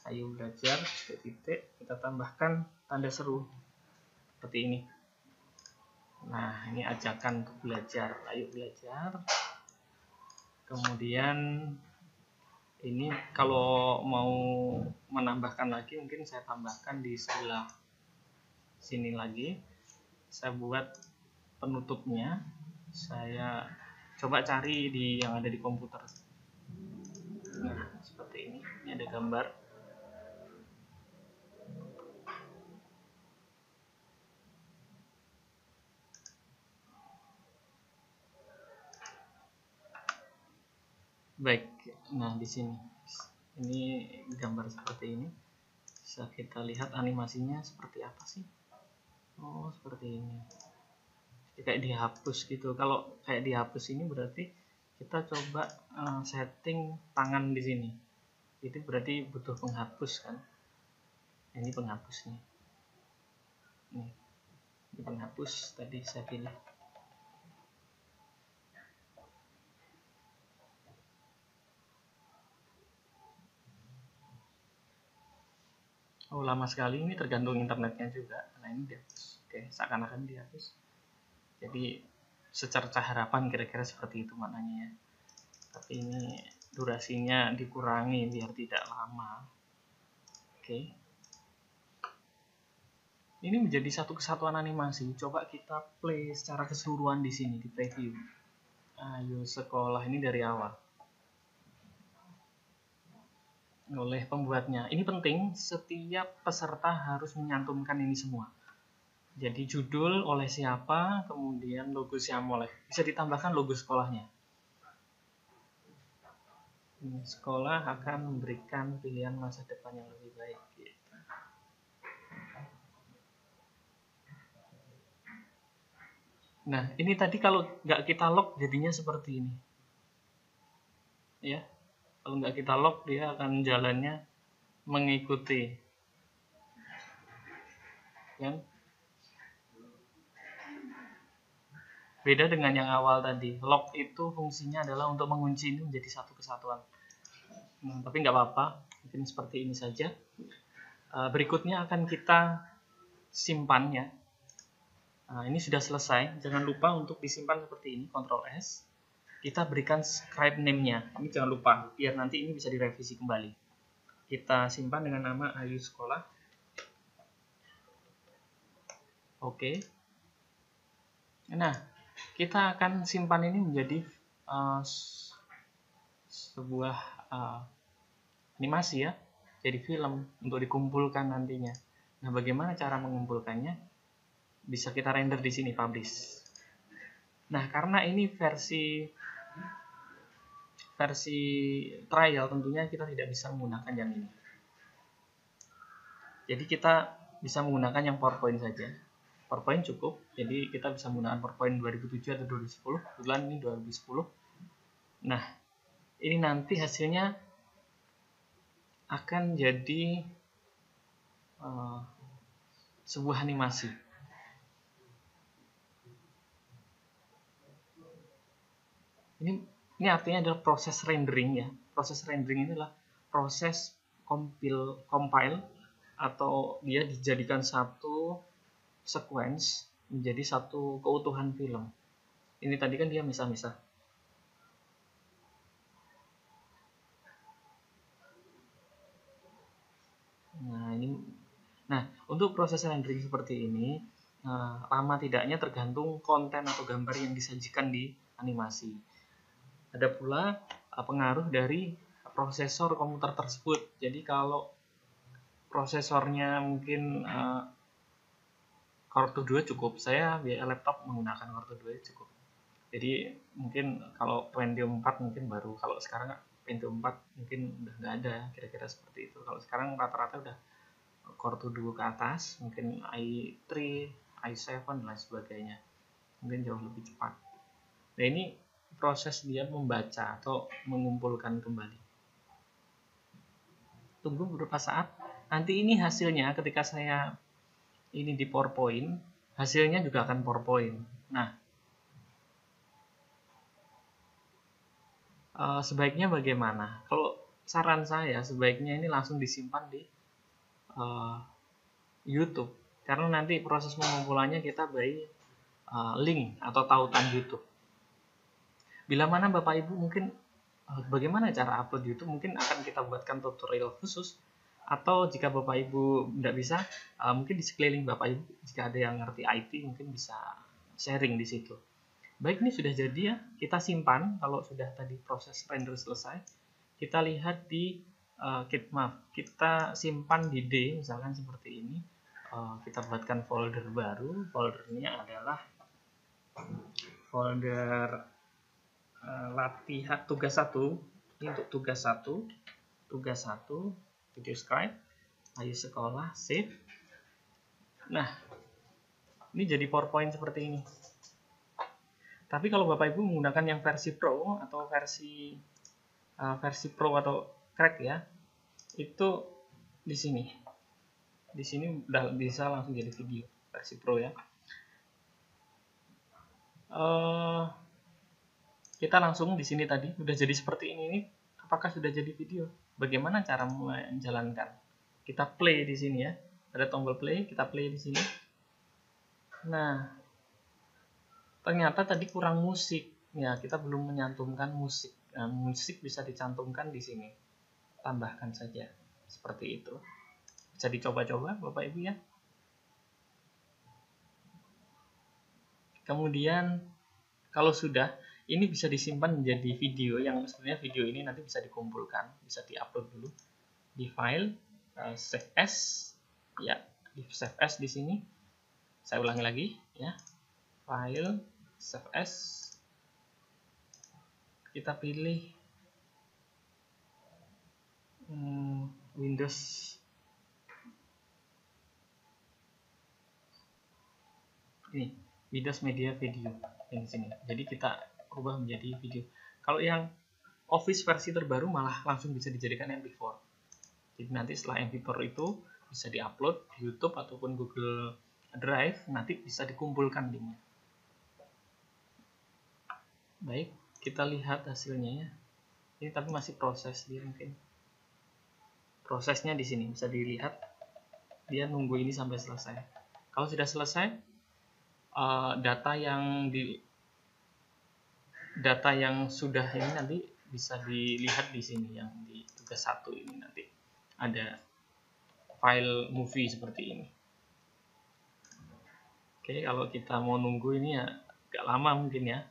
Ayo belajar, titik, kita tambahkan tanda seru seperti ini. Nah, ini ajakan untuk belajar. Ayo belajar. Kemudian ini kalau mau menambahkan lagi, mungkin saya tambahkan di sebelah sini lagi. Saya buat penutupnya. Saya coba cari di yang ada di komputer. Nah, seperti ini. Ini ada gambar. Baik, nah di sini ini gambar seperti ini. Bisa kita lihat animasinya seperti apa sih? Oh, seperti ini. Jadi kayak dihapus gitu. Kalau kayak dihapus ini berarti kita coba setting tangan di sini. Itu berarti butuh penghapus kan? Ini penghapusnya. Nih, ini penghapus tadi saya pilih. Oh, lama sekali, ini tergantung internetnya juga. Nah, ini dihapus. Oke, seakan-akan dihapus. Jadi secerca harapan kira-kira seperti itu maknanya ya. Tapi ini durasinya dikurangi biar tidak lama. Oke. Ini menjadi satu kesatuan animasi. Coba kita play secara keseluruhan di sini di preview. Ayo sekolah, ini dari awal. Oleh pembuatnya. Ini penting, setiap peserta harus menyantumkan ini semua. Jadi judul oleh siapa, kemudian logo Syamoleh. Bisa ditambahkan logo sekolahnya. Sekolah akan memberikan pilihan masa depan yang lebih baik. Nah, ini tadi kalau nggak kita lock jadinya seperti ini. Ya, kalau nggak kita lock dia akan jalannya mengikuti. Kan? Beda dengan yang awal tadi. Lock itu fungsinya adalah untuk mengunci ini menjadi satu kesatuan. Tapi nggak apa-apa, mungkin seperti ini saja. Berikutnya akan kita simpan ya. Ini sudah selesai. Jangan lupa untuk disimpan seperti ini, Ctrl S. Kita berikan scribe name-nya. Ini jangan lupa, biar nanti ini bisa direvisi kembali. Kita simpan dengan nama Ayu Sekolah. Oke. Nah, kita akan simpan ini menjadi sebuah animasi ya, jadi film untuk dikumpulkan nantinya. Nah, bagaimana cara mengumpulkannya? Bisa kita render di sini, publish. Nah, karena ini versi trial, tentunya kita tidak bisa menggunakan yang ini. Jadi kita bisa menggunakan yang PowerPoint saja. PowerPoint cukup, jadi kita bisa menggunakan PowerPoint 2007 atau 2010. Kebetulan ini 2010. Nah, ini nanti hasilnya akan jadi sebuah animasi. Ini artinya adalah proses rendering ya. Proses rendering ini adalah proses compile atau dia dijadikan satu sequence menjadi satu keutuhan film. Ini tadi kan dia misah-misah. Nah, untuk proses rendering seperti ini, lama tidaknya tergantung konten atau gambar yang disajikan di animasi. Ada pula pengaruh dari prosesor komputer tersebut. Jadi kalau prosesornya mungkin Core 2 cukup, saya via laptop menggunakan Core 2 cukup. Jadi mungkin kalau Pentium 4 mungkin baru, kalau sekarang Pentium 4 mungkin udah nggak ada, kira-kira seperti itu. Kalau sekarang rata-rata udah Core to Duo ke atas, mungkin i3, i7 dan lain sebagainya, mungkin jauh lebih cepat. Nah, ini proses dia membaca atau mengumpulkan kembali. Tunggu beberapa saat, nanti ini hasilnya ketika saya ini di PowerPoint, hasilnya juga akan PowerPoint. Nah, sebaiknya bagaimana? Kalau saran saya, sebaiknya ini langsung disimpan di YouTube, karena nanti proses pengumpulannya kita beri link atau tautan YouTube. Bila mana Bapak Ibu mungkin bagaimana cara upload YouTube, mungkin akan kita buatkan tutorial khusus, atau jika Bapak Ibu tidak bisa, mungkin di sekeliling Bapak Ibu jika ada yang ngerti IT mungkin bisa sharing di situ. Baik, ini sudah jadi ya, kita simpan. Kalau sudah tadi proses render selesai, kita lihat di Kitmap, kita simpan di D misalkan seperti ini. Kita buatkan folder baru, foldernya adalah folder latihan tugas 1. Ini untuk tugas 1 video scribe, ayo sekolah, save. Nah, ini jadi PowerPoint seperti ini. Tapi kalau Bapak Ibu menggunakan yang versi Pro atau versi Pro atau crack ya, itu di sini. Di sini udah bisa langsung jadi video versi Pro ya. Kita langsung di sini tadi udah jadi seperti ini. Apakah sudah jadi video? Bagaimana cara menjalankan? Kita play di sini ya. Ada tombol play, kita play di sini. Nah, ternyata tadi kurang musik. Ya, kita belum menyantumkan musik. Nah, musik bisa dicantumkan di sini. Tambahkan saja seperti itu. Bisa dicoba-coba Bapak Ibu ya. Kemudian kalau sudah, ini bisa disimpan menjadi video, yang sebenarnya video ini nanti bisa dikumpulkan, bisa diupload dulu di file save as ya, di save as di sini. Saya ulangi lagi ya, file save as, kita pilih Windows ini, Windows Media Video yang sini. Jadi kita ubah menjadi video. Kalau yang Office versi terbaru malah langsung bisa dijadikan MP4. Jadi nanti setelah MP4 itu bisa diupload di YouTube ataupun Google Drive, nanti bisa dikumpulkan linknya. Baik, kita lihat hasilnya ya. Ini tapi masih proses dia mungkin. Prosesnya di sini bisa dilihat. Dia nunggu ini sampai selesai. Kalau sudah selesai, data yang sudah ini nanti bisa dilihat di sini, yang di tugas 1 ini nanti ada file movie seperti ini. Oke, kalau kita mau nunggu ini ya agak lama mungkin ya.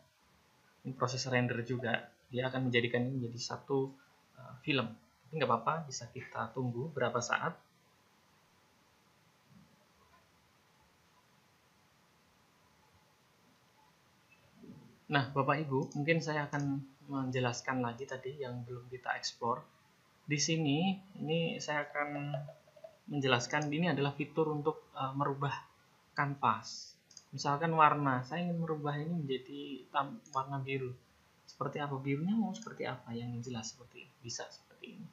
Ini proses render juga, dia akan menjadikan ini menjadi satu film. Tapi nggak apa-apa, bisa kita tunggu berapa saat. Nah, Bapak Ibu, mungkin saya akan menjelaskan lagi tadi yang belum kita explore. Di sini, ini saya akan menjelaskan ini adalah fitur untuk merubah kanvas. Misalkan warna, saya ingin merubah ini menjadi warna biru. Seperti apa? Birunya mau seperti apa? Yang jelas seperti ini. Bisa seperti ini.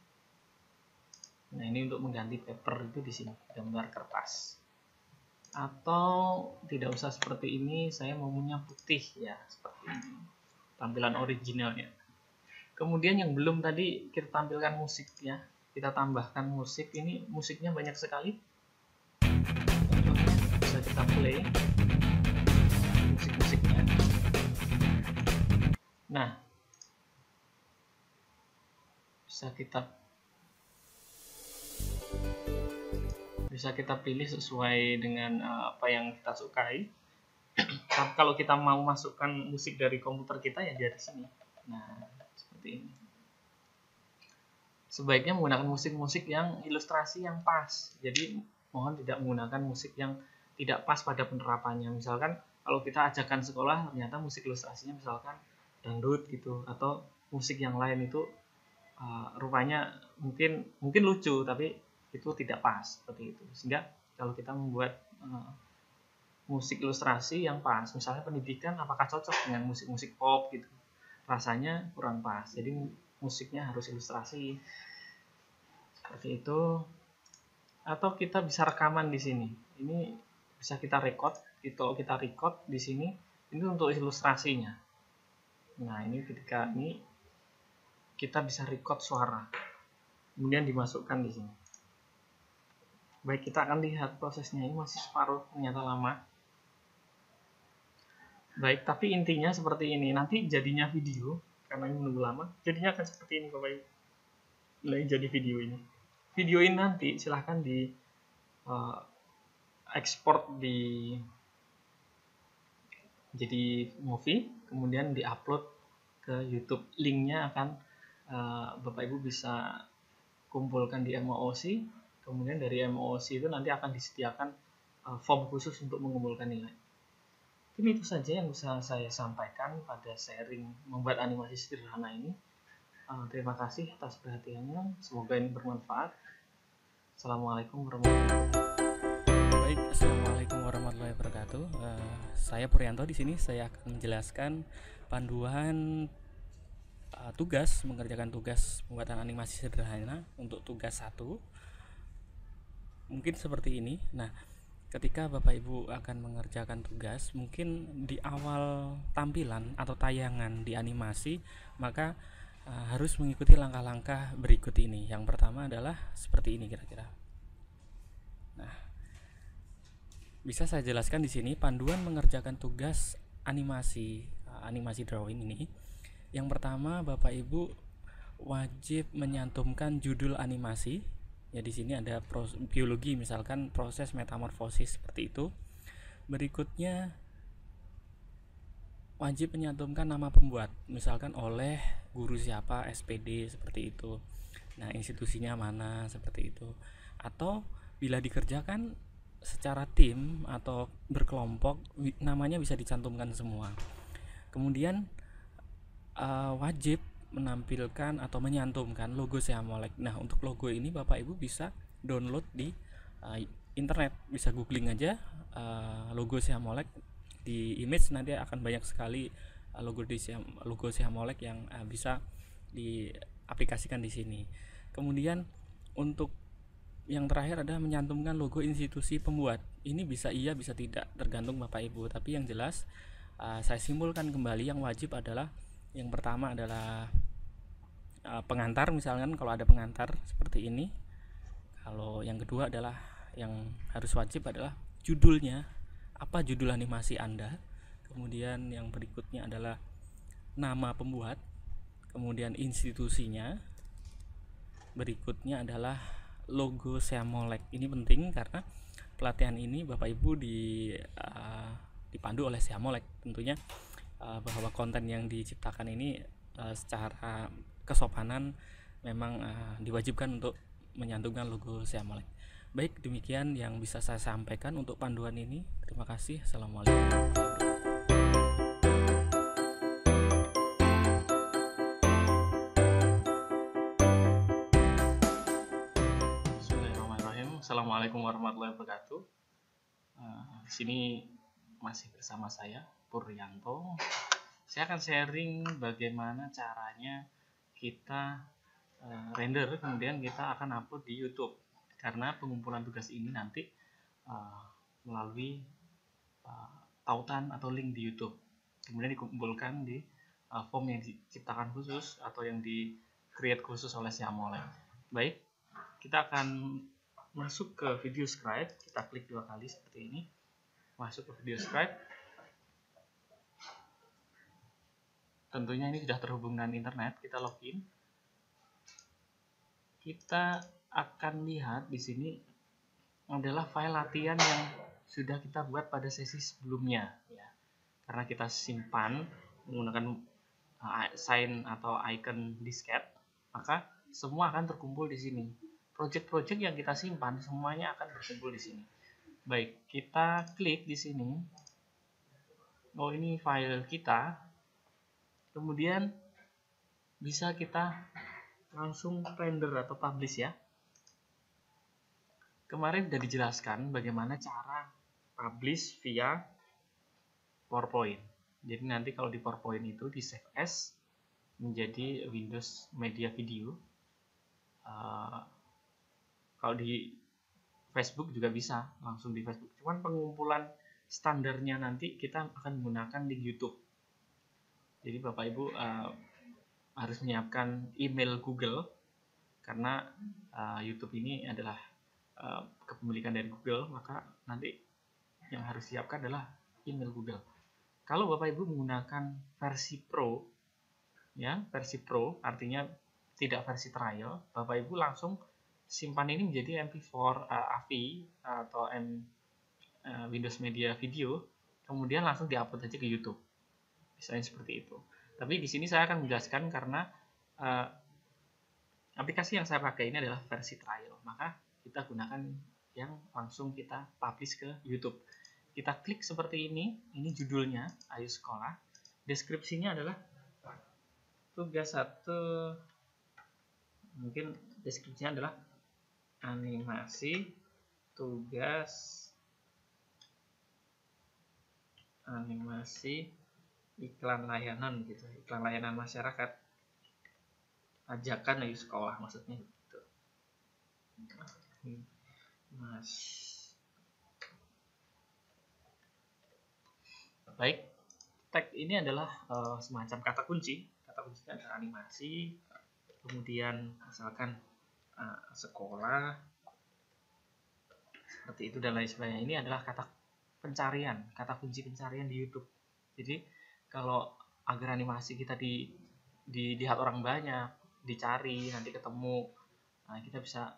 Nah, ini untuk mengganti paper itu di sini, gambar kertas. Atau tidak usah seperti ini, saya maunya putih ya, seperti ini tampilan originalnya. Kemudian yang belum tadi kita tampilkan musik ya, kita tambahkan musik. Ini musiknya banyak sekali, bisa kita play musik-musiknya. Nah, bisa kita pilih sesuai dengan apa yang kita sukai. Kalau kita mau masukkan musik dari komputer kita ya dari sini. Nah, seperti ini. Sebaiknya menggunakan musik-musik yang ilustrasi yang pas. Jadi mohon tidak menggunakan musik yang tidak pas pada penerapannya. Misalkan kalau kita ajakan sekolah ternyata musik ilustrasinya misalkan dangdut gitu, atau musik yang lain itu rupanya mungkin lucu tapi itu tidak pas seperti itu. Sehingga kalau kita membuat musik ilustrasi yang pas, misalnya pendidikan, apakah cocok dengan musik-musik pop gitu, rasanya kurang pas, jadi musiknya harus ilustrasi seperti itu. Atau kita bisa rekaman di sini, ini bisa kita record, kita record di sini, ini untuk ilustrasinya. Nah, ini ketika ini kita bisa record suara, kemudian dimasukkan di sini. Baik, kita akan lihat prosesnya, ini masih separuh, ternyata lama. Baik, tapi intinya seperti ini. Nanti jadinya video, karena ini menunggu lama, jadinya akan seperti ini Bapak Ibu. Nah, jadi video ini. Video ini nanti silahkan di ekspor jadi movie, kemudian diupload ke YouTube. Linknya akan Bapak Ibu bisa kumpulkan di MOOC, kemudian dari MOOC itu nanti akan disediakan form khusus untuk mengumpulkan nilai. Ini itu saja yang bisa saya sampaikan pada sharing membuat animasi sederhana ini. Terima kasih atas perhatiannya, semoga ini bermanfaat. Assalamualaikum warahmatullahi wabarakatuh. Baik, assalamualaikum warahmatullahi wabarakatuh. Saya Puryanto di sini. Saya akan menjelaskan panduan tugas mengerjakan tugas pembuatan animasi sederhana untuk tugas 1. Mungkin seperti ini. Nah, ketika Bapak Ibu akan mengerjakan tugas, mungkin di awal tampilan atau tayangan di animasi, maka harus mengikuti langkah-langkah berikut ini. Yang pertama adalah seperti ini kira-kira. Nah, bisa saya jelaskan di sini panduan mengerjakan tugas animasi drawing ini. Yang pertama, Bapak Ibu wajib menyantumkan judul animasi. Ya, di sini ada biologi, misalkan proses metamorfosis seperti itu. Berikutnya wajib menyantumkan nama pembuat, misalkan oleh guru siapa, SPD seperti itu. Nah, institusinya mana seperti itu. Atau bila dikerjakan secara tim atau berkelompok, namanya bisa dicantumkan semua. Kemudian wajib menampilkan atau menyantumkan logo Seamolek. Nah, untuk logo ini Bapak Ibu bisa download di internet, bisa googling aja logo Seamolek. Di image nanti akan banyak sekali logo Seamolek yang bisa diaplikasikan di sini. Kemudian untuk yang terakhir adalah menyantumkan logo institusi pembuat. Ini bisa iya, bisa tidak, tergantung Bapak Ibu. Tapi yang jelas saya simpulkan kembali, yang wajib adalah yang pertama adalah pengantar, misalkan kalau ada pengantar seperti ini. Kalau yang kedua adalah yang harus wajib adalah judulnya, apa judul animasi Anda. Kemudian yang berikutnya adalah nama pembuat, kemudian institusinya. Berikutnya adalah logo Seamolek. Ini penting karena pelatihan ini Bapak Ibu dipandu oleh Seamolek. Tentunya bahwa konten yang diciptakan ini secara kesopanan memang diwajibkan untuk menyantumkan logo Seamolek. Baik, demikian yang bisa saya sampaikan untuk panduan ini. Terima kasih. Assalamualaikum warahmatullahi wabarakatuh. Bismillahirrahmanirrahim. Assalamualaikum warahmatullahi wabarakatuh. Di sini masih bersama saya Puryanto. Saya akan sharing bagaimana caranya kita render, kemudian kita akan upload di YouTube. Karena pengumpulan tugas ini nanti melalui tautan atau link di YouTube, kemudian dikumpulkan di form yang diciptakan khusus atau yang di create khusus oleh Seamolek. Baik, kita akan masuk ke video scribe. Kita klik 2 kali seperti ini, masuk ke video scribe. Tentunya ini sudah terhubung dengan internet, kita login. Kita akan lihat di sini adalah file latihan yang sudah kita buat pada sesi sebelumnya, ya. Karena kita simpan menggunakan sign atau icon disket, maka semua akan terkumpul di sini. Project-project yang kita simpan semuanya akan berkumpul di sini. Baik, kita klik di sini. Oh, ini file kita. Kemudian bisa kita langsung render atau publish, ya. kemarin sudah dijelaskan bagaimana cara publish via PowerPoint. Jadi nanti kalau di PowerPoint itu di save as menjadi Windows Media Video. Kalau di Facebook juga bisa langsung di Facebook. Cuman pengumpulan standarnya nanti kita akan menggunakan link YouTube. Jadi Bapak Ibu harus menyiapkan email Google karena YouTube ini adalah kepemilikan dari Google, maka nanti yang harus siapkan adalah email Google. Kalau Bapak Ibu menggunakan versi Pro, ya versi Pro artinya tidak versi trial, Bapak Ibu langsung simpan ini menjadi MP4 AVI atau Windows Media Video, kemudian langsung diupload aja ke YouTube. Misalnya seperti itu. Tapi di sini saya akan menjelaskan karena aplikasi yang saya pakai ini adalah versi trial, maka kita gunakan yang langsung kita publish ke YouTube. Kita klik seperti ini judulnya Ayo Sekolah. Deskripsinya adalah tugas 1, mungkin deskripsinya adalah animasi iklan layanan gitu, iklan layanan masyarakat, ajakan Ayo Sekolah maksudnya gitu. Baik, tag ini adalah semacam kata kunci. Kata kuncinya adalah animasi, kemudian misalkan sekolah, seperti itu dan lain sebagainya. Ini adalah kata pencarian, kata kunci pencarian di YouTube. Jadi kalau agar animasi kita dilihat orang banyak, dicari, nanti ketemu, nah kita bisa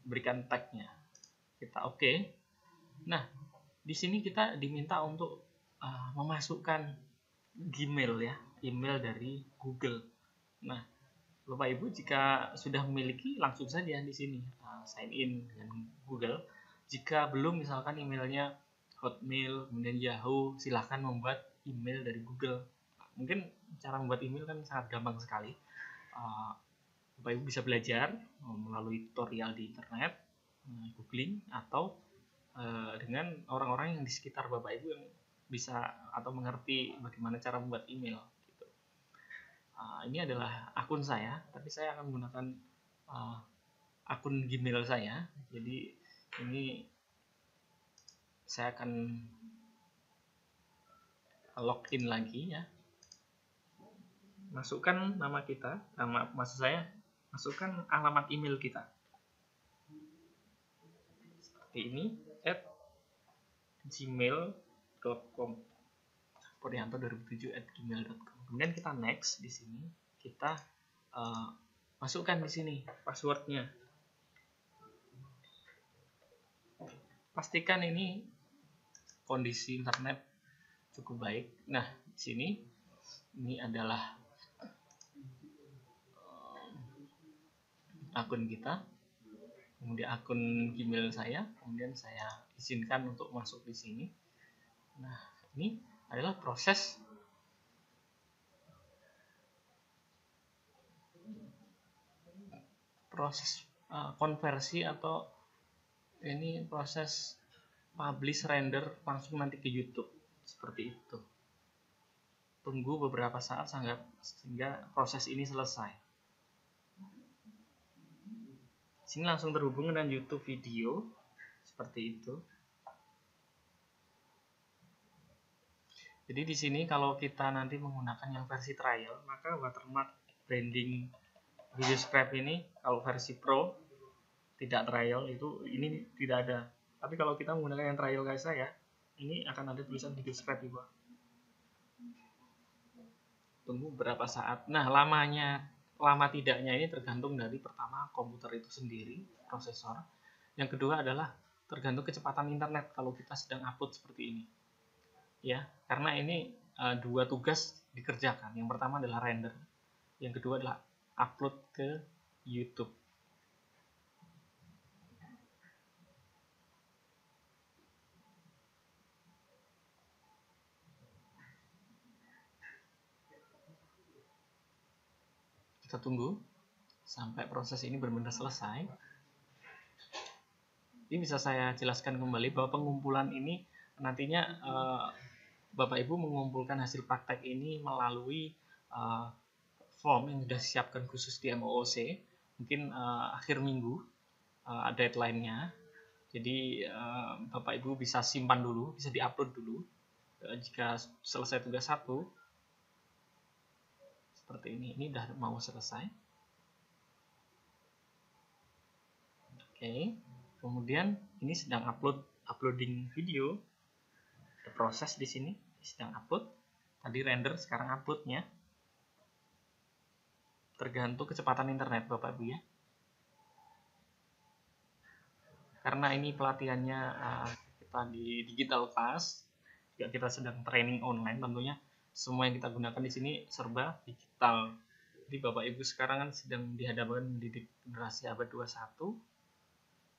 berikan tagnya. Kita oke. Nah, di sini kita diminta untuk memasukkan Gmail ya, email dari Google. Nah, Bapak Ibu jika sudah memiliki langsung saja di sini sign in dengan Google. Jika belum misalkan emailnya Hotmail, kemudian Yahoo, silahkan membuat email dari Google. Mungkin cara membuat email kan sangat gampang sekali. Bapak Ibu bisa belajar melalui tutorial di internet, googling, atau dengan orang-orang yang di sekitar Bapak Ibu yang bisa atau mengerti bagaimana cara membuat email gitu. Ini adalah akun saya, tapi saya akan menggunakan akun Gmail saya. Jadi ini saya akan login lagi ya. Masukkan nama kita, masukkan alamat email kita. Seperti ini @gmail.com, puryanto2007@gmail.com. Kemudian kita next. Di sini kita masukkan di sini passwordnya. Pastikan ini kondisi internet cukup baik. Nah, di sini ini adalah akun kita, kemudian akun Gmail saya, kemudian saya izinkan untuk masuk di sini. Nah, ini adalah proses konversi atau ini proses publish render langsung nanti ke YouTube seperti itu. Tunggu beberapa saat sehingga proses ini selesai. Sini langsung terhubung dengan YouTube video seperti itu. Jadi di sini kalau kita nanti menggunakan yang versi trial, maka watermark branding video scrap ini kalau versi Pro tidak trial ini tidak ada. Tapi kalau kita menggunakan yang trial kayak saya, ini akan ada tulisan video scrap di bawah. Tunggu berapa saat. Nah, lama tidaknya ini tergantung dari pertama komputer itu sendiri, prosesor. Yang kedua adalah tergantung kecepatan internet kalau kita sedang upload seperti ini. Ya, karena ini dua tugas dikerjakan. Yang pertama adalah render, yang kedua adalah upload ke YouTube. Kita tunggu sampai proses ini benar-benar selesai. ini bisa saya jelaskan kembali bahwa pengumpulan ini nantinya Bapak Ibu mengumpulkan hasil praktek ini melalui form yang sudah disiapkan khusus di MOOC, mungkin akhir minggu deadline-nya. Jadi Bapak Ibu bisa simpan dulu, bisa diupload dulu. Jika selesai tugas 1 seperti ini udah mau selesai. Oke, kemudian ini sedang uploading video. Ada proses di sini, sedang upload. Tadi render, sekarang uploadnya. Tergantung kecepatan internet Bapak Ibu ya. Karena ini pelatihannya kita di digital class, juga kita sedang training online, tentunya semua yang kita gunakan di sini serba digital. Jadi Bapak Ibu sekarang kan sedang dihadapkan mendidik generasi abad 21,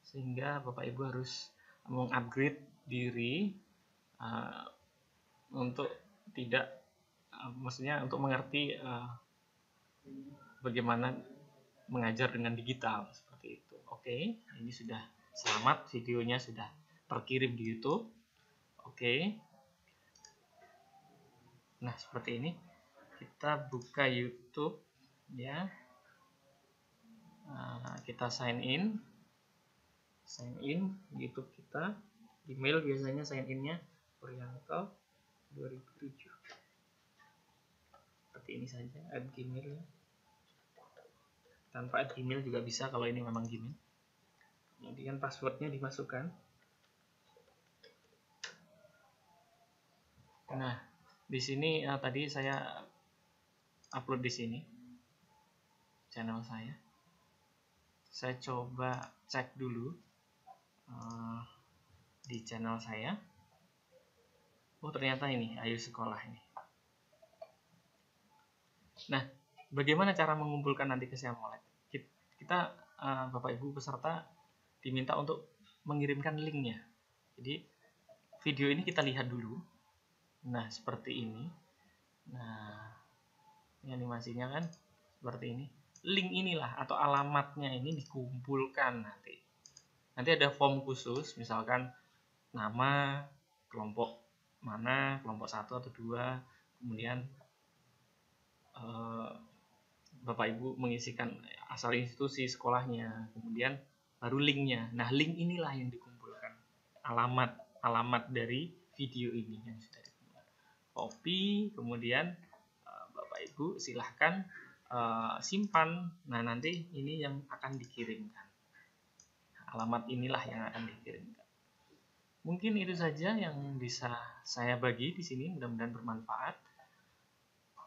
sehingga Bapak Ibu harus mengupgrade diri untuk tidak maksudnya untuk mengerti bagaimana mengajar dengan digital seperti itu. Oke, ini sudah selamat, videonya sudah terkirim di YouTube. Oke. Nah, seperti ini. Kita buka YouTube ya. Kita sign in YouTube kita. Email biasanya sign in-nya Purianto 2007. Seperti ini saja, add Gmail ya. Tanpa add Gmail juga bisa kalau ini memang Gmail. Kemudian passwordnya dimasukkan. Nah, di sini tadi saya upload di sini channel saya. Saya coba cek dulu di channel saya. Oh, ternyata ini Ayo Sekolah ini. Nah, bagaimana cara mengumpulkan nanti ke Siamolet? Kita Bapak Ibu peserta diminta untuk mengirimkan linknya. Jadi video ini kita lihat dulu. Nah, seperti ini. Nah, ini animasinya kan seperti ini. Link inilah atau alamatnya ini dikumpulkan nanti. Nanti ada form khusus, misalkan nama, kelompok mana, kelompok 1 atau 2, kemudian Bapak Ibu mengisikan asal institusi sekolahnya, kemudian baru linknya. Nah, link inilah yang dikumpulkan, alamat dari video ini yang sudah dikumpulkan. Copy, kemudian Bapak Ibu silahkan simpan. Nah, nanti ini yang akan dikirimkan. Alamat inilah yang akan dikirimkan. Mungkin itu saja yang bisa saya bagi di sini, mudah-mudahan bermanfaat.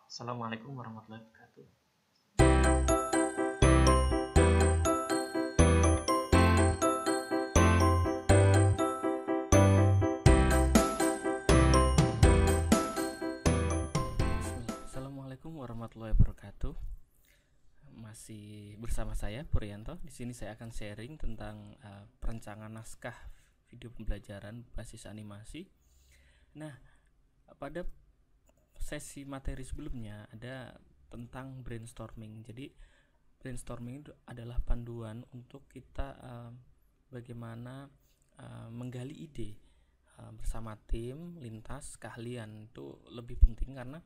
Assalamualaikum warahmatullahi wabarakatuh. Assalamualaikum warahmatullahi wabarakatuh. Masih bersama saya Purianto. Di sini saya akan sharing tentang perencanaan naskah video pembelajaran basis animasi. Nah, pada sesi materi sebelumnya ada tentang brainstorming. Jadi brainstorming itu adalah panduan untuk kita bagaimana menggali ide bersama tim, lintas keahlian. Itu lebih penting karena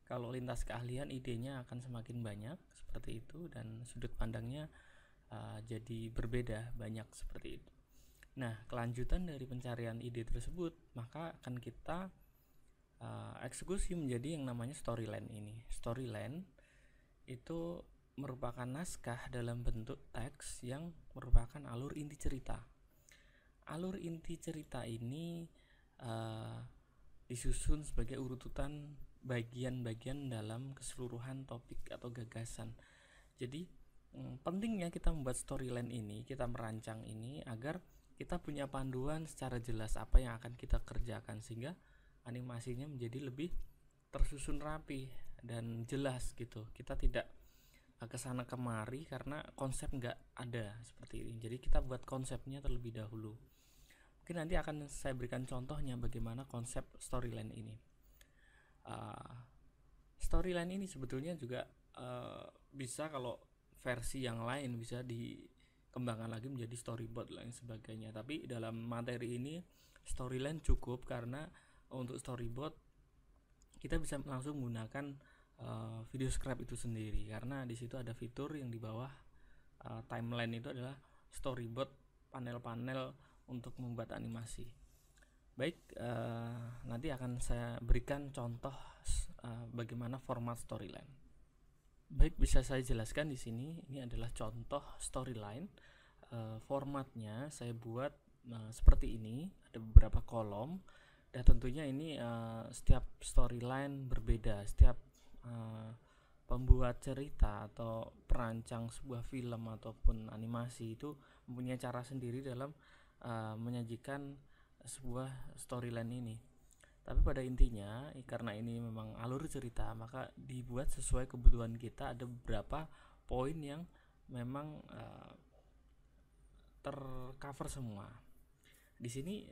kalau lintas keahlian idenya akan semakin banyak seperti itu, dan sudut pandangnya jadi berbeda banyak seperti itu. Nah, kelanjutan dari pencarian ide tersebut maka akan kita eksekusi menjadi yang namanya storyline ini. Storyline itu merupakan naskah dalam bentuk teks yang merupakan alur inti cerita. Alur inti cerita ini disusun sebagai urutan bagian-bagian dalam keseluruhan topik atau gagasan. Jadi pentingnya kita membuat storyline ini, kita merancang ini agar kita punya panduan secara jelas apa yang akan kita kerjakan, sehingga animasinya menjadi lebih tersusun rapi dan jelas gitu. Kita tidak kesana kemari karena konsep nggak ada seperti ini. Jadi kita buat konsepnya terlebih dahulu. Mungkin nanti akan saya berikan contohnya bagaimana konsep storyline ini. Storyline ini sebetulnya juga bisa, kalau versi yang lain bisa kembangkan lagi menjadi storyboard lain sebagainya. Tapi dalam materi ini storyline cukup, karena untuk storyboard kita bisa langsung menggunakan video script itu sendiri, karena di situ ada fitur yang di bawah timeline itu adalah storyboard panel-panel untuk membuat animasi. Baik, nanti akan saya berikan contoh bagaimana format storyline. Baik, bisa saya jelaskan di sini. Ini adalah contoh storyline. Formatnya saya buat seperti ini. Ada beberapa kolom, dan tentunya ini setiap storyline berbeda. Setiap pembuat cerita atau perancang sebuah film ataupun animasi itu mempunyai cara sendiri dalam menyajikan sebuah storyline ini. Tapi pada intinya, karena ini memang alur cerita, maka dibuat sesuai kebutuhan kita. Ada beberapa poin yang memang tercover semua. Di sini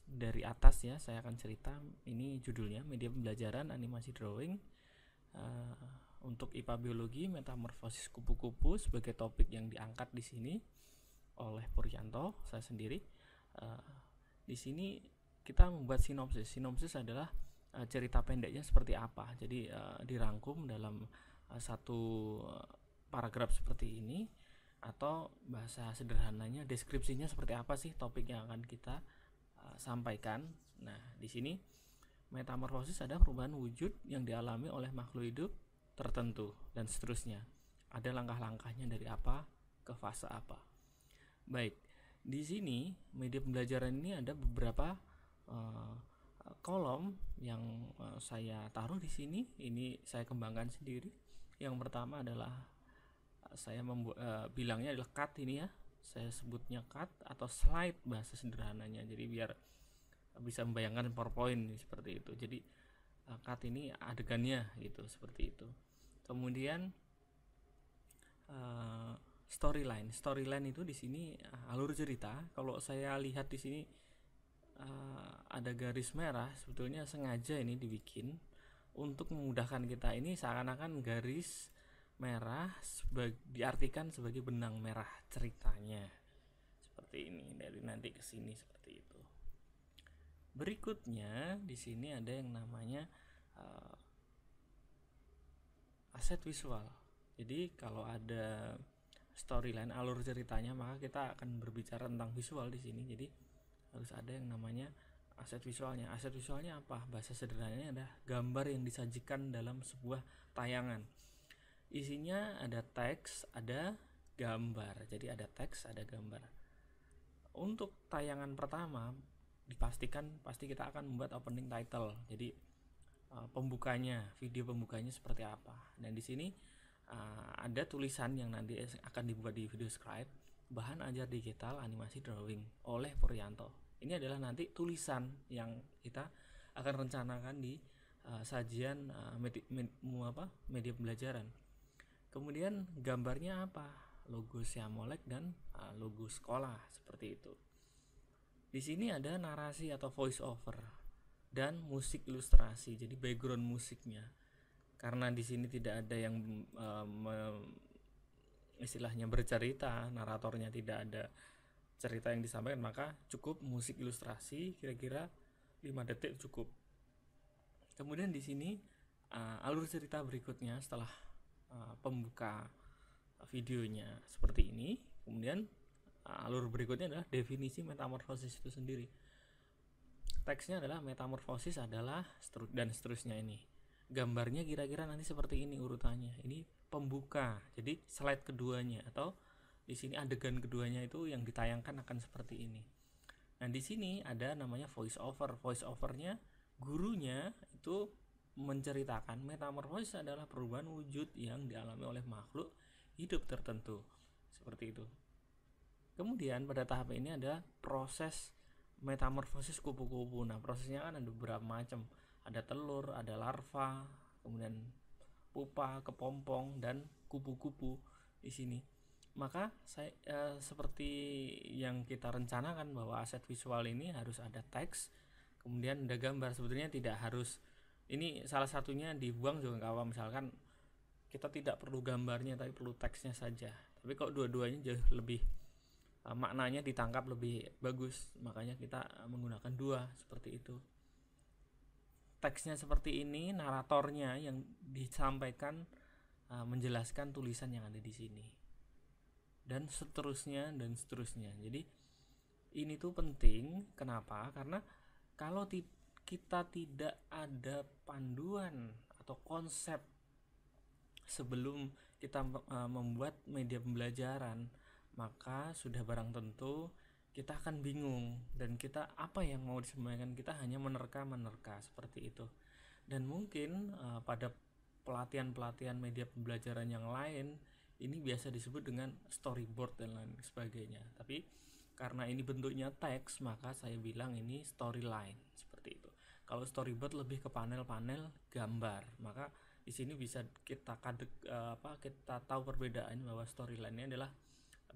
dari atas ya, saya akan cerita. Ini judulnya Media Pembelajaran Animasi Drawing untuk IPA Biologi, metamorfosis kupu-kupu sebagai topik yang diangkat di sini oleh Puryanto, saya sendiri. Di sini kita membuat sinopsis. Sinopsis adalah cerita pendeknya seperti apa. Jadi dirangkum dalam satu paragraf seperti ini, atau bahasa sederhananya deskripsinya seperti apa sih topik yang akan kita sampaikan. Nah, di sini metamorfosis ada perubahan wujud yang dialami oleh makhluk hidup tertentu dan seterusnya. Ada langkah-langkahnya dari apa ke fase apa. Baik, di sini media pembelajaran ini ada beberapa kolom yang saya taruh di sini. Ini saya kembangkan sendiri. Yang pertama adalah saya bilangnya adalah cut ini ya. Saya sebutnya cut atau slide bahasa sederhananya. Jadi biar bisa membayangkan PowerPoint seperti itu. Jadi cut ini adegannya gitu, seperti itu. Kemudian storyline. Storyline itu di sini alur cerita. Kalau saya lihat di sini ada garis merah, sebetulnya sengaja ini dibikin untuk memudahkan kita. Ini seakan-akan garis merah diartikan sebagai benang merah ceritanya. Seperti ini, dari nanti ke sini seperti itu. Berikutnya di sini ada yang namanya aset visual. Jadi kalau ada storyline alur ceritanya, maka kita akan berbicara tentang visual di sini. Jadi harus ada yang namanya aset visualnya. Aset visualnya apa? Bahasa sederhananya adalah gambar yang disajikan dalam sebuah tayangan. Isinya ada teks, ada gambar. Jadi ada teks, ada gambar. Untuk tayangan pertama dipastikan pasti kita akan membuat opening title. Jadi pembukanya, video pembukanya seperti apa. Dan di sini ada tulisan yang nanti akan dibuat di video script, bahan ajar digital animasi drawing oleh Puryanto. Ini adalah nanti tulisan yang kita akan rencanakan di sajian media pembelajaran. Kemudian gambarnya apa? Logo Siamolek dan logo sekolah seperti itu. Di sini ada narasi atau voice over dan musik ilustrasi. Jadi background musiknya. Karena di sini tidak ada yang istilahnya bercerita, naratornya tidak ada cerita yang disampaikan, maka cukup musik ilustrasi, kira-kira 5 detik cukup. Kemudian di sini alur cerita berikutnya setelah pembuka videonya seperti ini. Kemudian alur berikutnya adalah definisi metamorfosis itu sendiri. Teksnya adalah metamorfosis adalah dan seterusnya. Ini gambarnya kira-kira nanti seperti ini urutannya. Ini pembuka. Jadi slide keduanya atau di sini adegan keduanya itu yang ditayangkan akan seperti ini. Nah, di sini ada namanya voice over. Voice overnya gurunya itu menceritakan metamorfosis adalah perubahan wujud yang dialami oleh makhluk hidup tertentu. Seperti itu. Kemudian pada tahap ini ada proses metamorfosis kupu-kupu. Nah, prosesnya kan ada beberapa macam. Ada telur, ada larva, kemudian pupa, kepompong, dan kupu-kupu di sini. Maka saya seperti yang kita rencanakan bahwa aset visual ini harus ada teks, kemudian ada gambar. Sebetulnya tidak harus. Ini salah satunya dibuang juga nggak apa. Misalkan kita tidak perlu gambarnya tapi perlu teksnya saja. Tapi kalau dua-duanya jauh lebih maknanya ditangkap lebih bagus, makanya kita menggunakan dua seperti itu. Teksnya seperti ini, naratornya yang disampaikan menjelaskan tulisan yang ada di sini, dan seterusnya dan seterusnya. Jadi ini tuh penting. Kenapa? Karena kalau kita tidak ada panduan atau konsep sebelum kita membuat media pembelajaran, maka sudah barang tentu kita akan bingung, dan kita apa yang mau disampaikan, kita hanya menerka seperti itu. Dan mungkin pada pelatihan media pembelajaran yang lain ini biasa disebut dengan storyboard dan lain sebagainya, tapi karena ini bentuknya teks, maka saya bilang ini storyline seperti itu. Kalau storyboard lebih ke panel-panel gambar, maka di sini bisa kita kita tahu perbedaan bahwa storyline ini adalah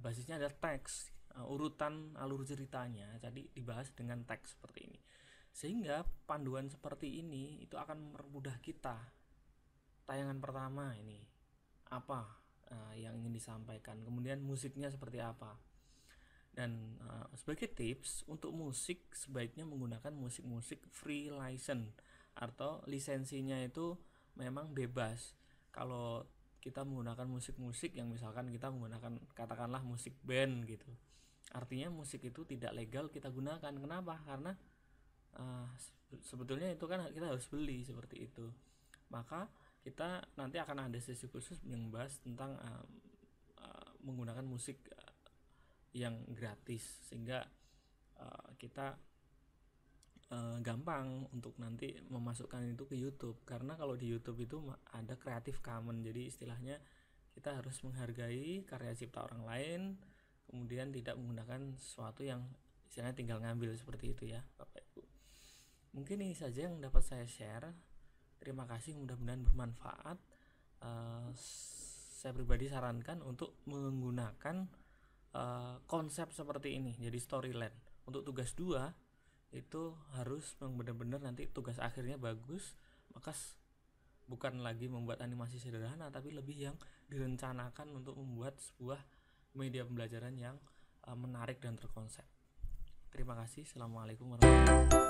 basisnya ada teks, urutan alur ceritanya, jadi dibahas dengan teks seperti ini. Sehingga panduan seperti ini itu akan mempermudah kita. Tayangan pertama ini apa yang ingin disampaikan, kemudian musiknya seperti apa. Dan sebagai tips untuk musik, sebaiknya menggunakan musik-musik free license atau lisensinya itu memang bebas. Kalau kita menggunakan musik-musik yang misalkan kita menggunakan katakanlah musik band gitu, artinya musik itu tidak legal kita gunakan. Kenapa? Karena sebetulnya itu kan kita harus beli seperti itu. Maka kita nanti akan ada sesi khusus yang membahas tentang menggunakan musik yang gratis, sehingga kita gampang untuk nanti memasukkan itu ke YouTube. Karena kalau di YouTube itu ada Creative Commons, jadi istilahnya kita harus menghargai karya cipta orang lain, kemudian tidak menggunakan sesuatu yang istilahnya tinggal ngambil seperti itu ya Bapak Ibu. Mungkin ini saja yang dapat saya share. Terima kasih, mudah-mudahan bermanfaat. Saya pribadi sarankan untuk menggunakan konsep seperti ini, jadi storyline. Untuk tugas 2 itu harus benar-benar nanti tugas akhirnya bagus, maka bukan lagi membuat animasi sederhana, tapi lebih yang direncanakan untuk membuat sebuah media pembelajaran yang menarik dan terkonsep. Terima kasih. Assalamualaikum warahmatullahi wabarakatuh.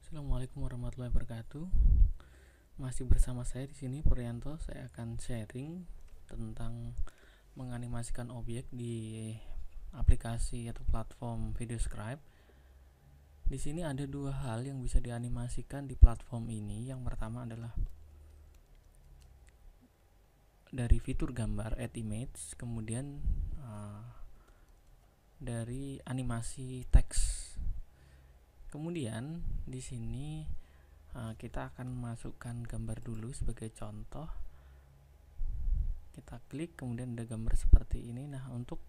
Assalamualaikum warahmatullahi wabarakatuh. Masih bersama saya di sini Puryanto. Saya akan sharing tentang menganimasikan objek di aplikasi atau platform VideoScribe. Di sini ada dua hal yang bisa dianimasikan di platform ini. Yang pertama adalah dari fitur gambar add image, kemudian dari animasi teks. Kemudian di sini kita akan masukkan gambar dulu sebagai contoh. Kita klik, kemudian ada gambar seperti ini. Nah, untuk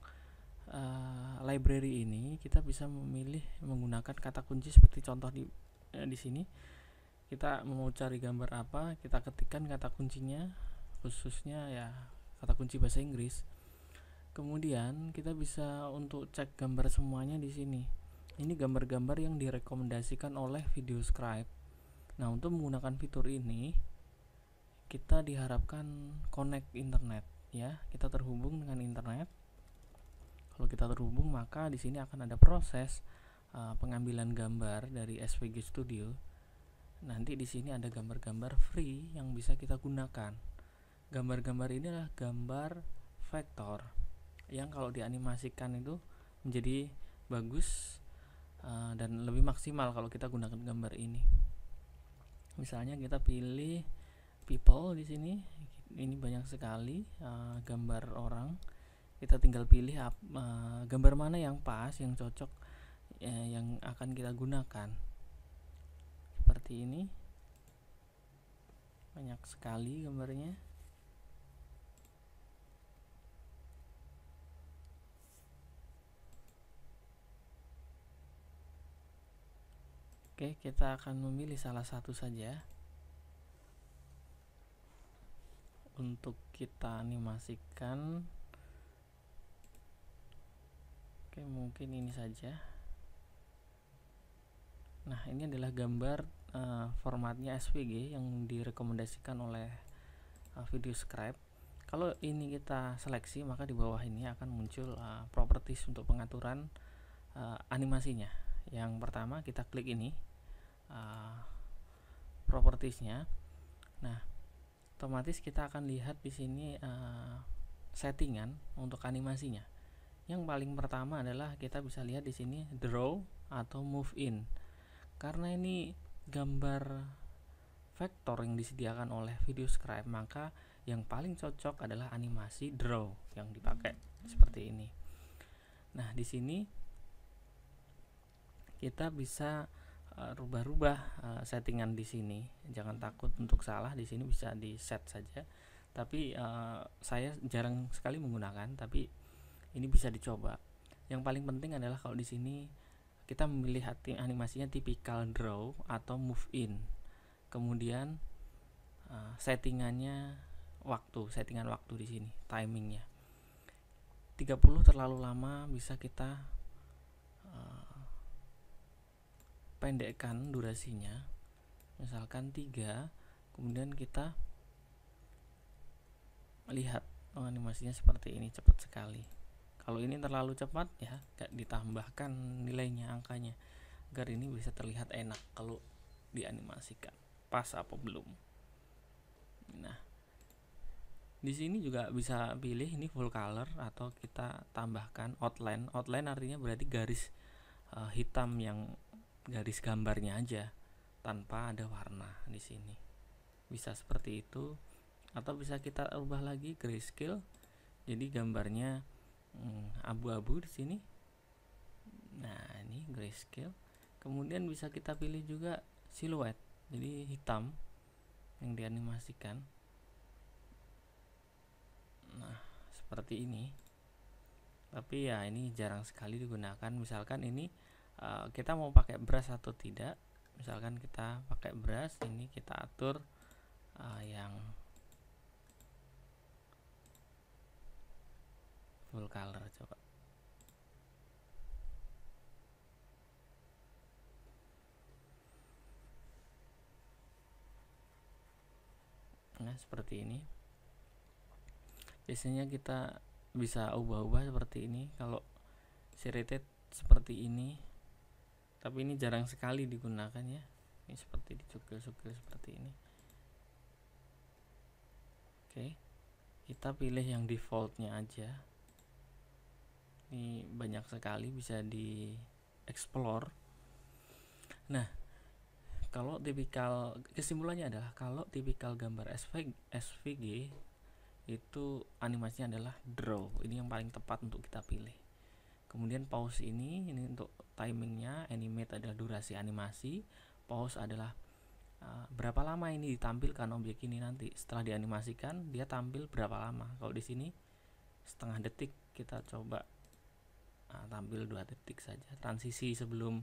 library ini kita bisa memilih menggunakan kata kunci seperti contoh di sini. Kita mau cari gambar apa, kita ketikkan kata kuncinya, khususnya ya kata kunci bahasa Inggris. Kemudian kita bisa untuk cek gambar semuanya di sini. Ini gambar-gambar yang direkomendasikan oleh VideoScribe. Nah, untuk menggunakan fitur ini kita diharapkan connect internet ya. Kita terhubung dengan internet. Kalau kita terhubung, maka di sini akan ada proses pengambilan gambar dari SVG Studio. Nanti di sini ada gambar-gambar free yang bisa kita gunakan. Gambar-gambar ini adalah gambar vektor yang kalau dianimasikan itu menjadi bagus dan lebih maksimal kalau kita gunakan gambar ini. Misalnya kita pilih people di sini. Ini banyak sekali gambar orang. Kita tinggal pilih gambar mana yang pas, yang cocok, yang akan kita gunakan. Seperti ini. Banyak sekali gambarnya. Oke, kita akan memilih salah satu saja untuk kita animasikan. Oke, mungkin ini saja. Nah, ini adalah gambar formatnya SVG yang direkomendasikan oleh Videoscribe. Kalau ini kita seleksi, maka di bawah ini akan muncul properties untuk pengaturan animasinya. Yang pertama kita klik ini propertiesnya. Nah, otomatis kita akan lihat di sini settingan untuk animasinya. Yang paling pertama adalah kita bisa lihat di sini draw atau move in. Karena ini gambar vektor yang disediakan oleh Videoscribe, maka yang paling cocok adalah animasi draw yang dipakai seperti ini. Nah, di sini kita bisa rubah-rubah settingan di sini. Jangan takut untuk salah, di sini bisa di set saja. Tapi saya jarang sekali menggunakan, tapi ini bisa dicoba. Yang paling penting adalah kalau di sini kita memilih animasinya tipikal draw atau move in. Kemudian settingan waktu di sini, timingnya 30 terlalu lama, bisa kita pendekkan durasinya, misalkan 3. Kemudian kita lihat animasinya seperti ini, cepat sekali. Kalau ini terlalu cepat ya ditambahkan nilainya, angkanya, agar ini bisa terlihat enak kalau dianimasikan. Pas apa belum? Nah, di sini juga bisa pilih ini full color atau kita tambahkan outline. Outline artinya berarti garis hitam, yang garis gambarnya aja tanpa ada warna di sini. Bisa seperti itu, atau bisa kita ubah lagi grayscale. Jadi gambarnya abu-abu di sini. Nah, ini grayscale. Kemudian bisa kita pilih juga siluet, jadi hitam yang dianimasikan. Nah, seperti ini. Tapi ya ini jarang sekali digunakan. Misalkan ini kita mau pakai brush atau tidak. Misalkan kita pakai brush, ini kita atur yang full color, coba. Nah, seperti ini. Biasanya kita bisa ubah-ubah seperti ini kalau shaded seperti ini, tapi ini jarang sekali digunakan ya. Ini seperti dicukil-cukil seperti ini. Oke, kita pilih yang defaultnya aja. Ini banyak sekali, bisa di explore. Nah, kalau tipikal, kesimpulannya adalah kalau tipikal gambar SVG itu animasinya adalah draw. Ini yang paling tepat untuk kita pilih. Kemudian pause ini untuk timingnya. Animate adalah durasi animasi. Pause adalah berapa lama ini ditampilkan objek ini nanti setelah dianimasikan, dia tampil berapa lama. Kalau di sini setengah detik, kita coba tampil 2 detik saja. Transisi sebelum